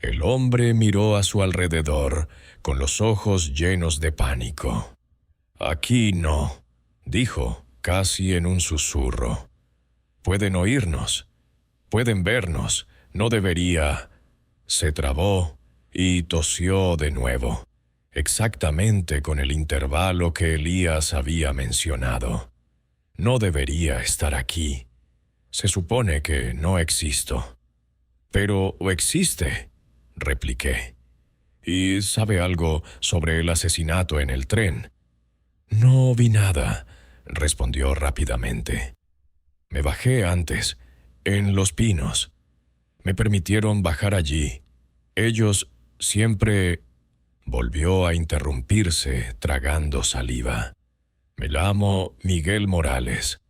El hombre miró a su alrededor, con los ojos llenos de pánico. «Aquí no», dijo, casi en un susurro. «Pueden oírnos, pueden vernos, no debería». Se trabó y tosió de nuevo, exactamente con el intervalo que Elías había mencionado. «No debería estar aquí. Se supone que no existo». «Pero existe», repliqué. «¿Y sabe algo sobre el asesinato en el tren?» «No vi nada», respondió rápidamente. «Me bajé antes, en Los Pinos. Me permitieron bajar allí. Ellos siempre...». Volvió a interrumpirse, tragando saliva. «Me llamo Miguel Morales.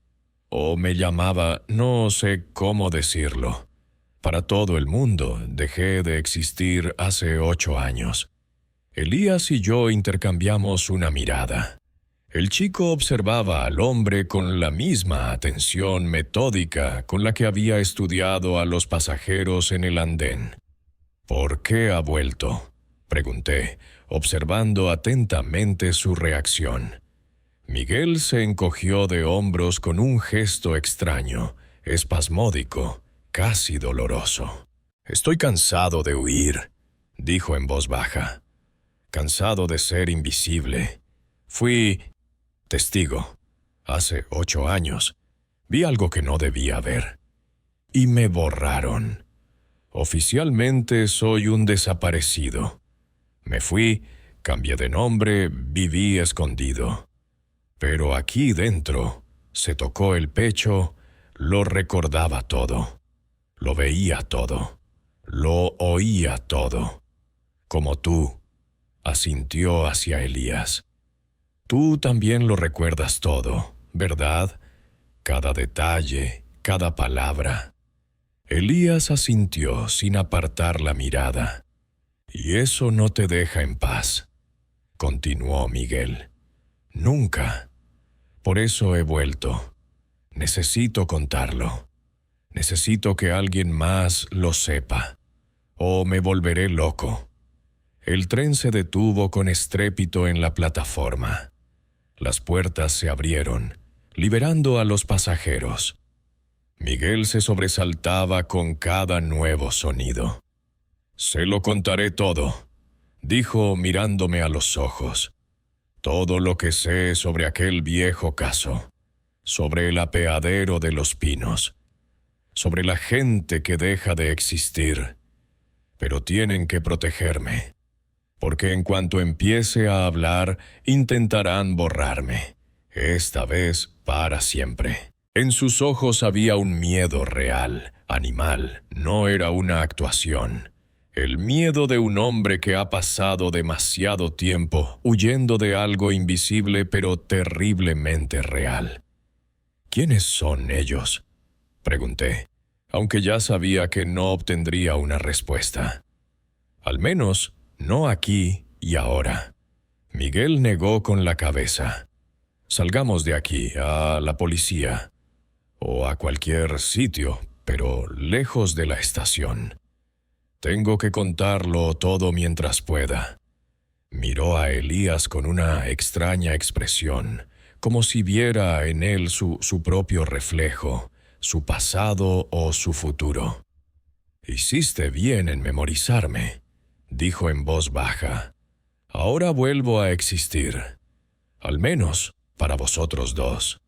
O me llamaba, no sé cómo decirlo. Para todo el mundo dejé de existir hace 8 años». Elías y yo intercambiamos una mirada. El chico observaba al hombre con la misma atención metódica con la que había estudiado a los pasajeros en el andén. «¿Por qué ha vuelto?», pregunté, observando atentamente su reacción. Miguel se encogió de hombros con un gesto extraño, espasmódico, casi doloroso. «Estoy cansado de huir», dijo en voz baja. «Cansado de ser invisible. Fui testigo. Hace 8 años, vi algo que no debía ver. Y me borraron. Oficialmente soy un desaparecido. Me fui, cambié de nombre, viví escondido. Pero aquí dentro, se tocó el pecho, lo recordaba todo. Lo veía todo. Lo oía todo. Como tú, asintió hacia Elías. Tú también lo recuerdas todo, ¿verdad? Cada detalle, cada palabra. Elías asintió sin apartar la mirada. Y eso no te deja en paz, continuó Miguel. Nunca. Por eso he vuelto. Necesito contarlo. Necesito que alguien más lo sepa, o me volveré loco. El tren se detuvo con estrépito en la plataforma. Las puertas se abrieron, liberando a los pasajeros. Miguel se sobresaltaba con cada nuevo sonido. «Se lo contaré todo», dijo mirándome a los ojos. «Todo lo que sé sobre aquel viejo caso, sobre el apeadero de los Pinos, sobre la gente que deja de existir. Pero tienen que protegerme, porque en cuanto empiece a hablar, intentarán borrarme, esta vez para siempre». En sus ojos había un miedo real, animal, no era una actuación. El miedo de un hombre que ha pasado demasiado tiempo huyendo de algo invisible pero terriblemente real. «¿Quiénes son ellos?», pregunté, aunque ya sabía que no obtendría una respuesta. Al menos, no aquí y ahora. Miguel negó con la cabeza. «Salgamos de aquí, a la policía, o a cualquier sitio, pero lejos de la estación. Tengo que contarlo todo mientras pueda». Miró a Elías con una extraña expresión, como si viera en él su propio reflejo, su pasado o su futuro. «Hiciste bien en memorizarme», dijo en voz baja. «Ahora vuelvo a existir, al menos para vosotros dos».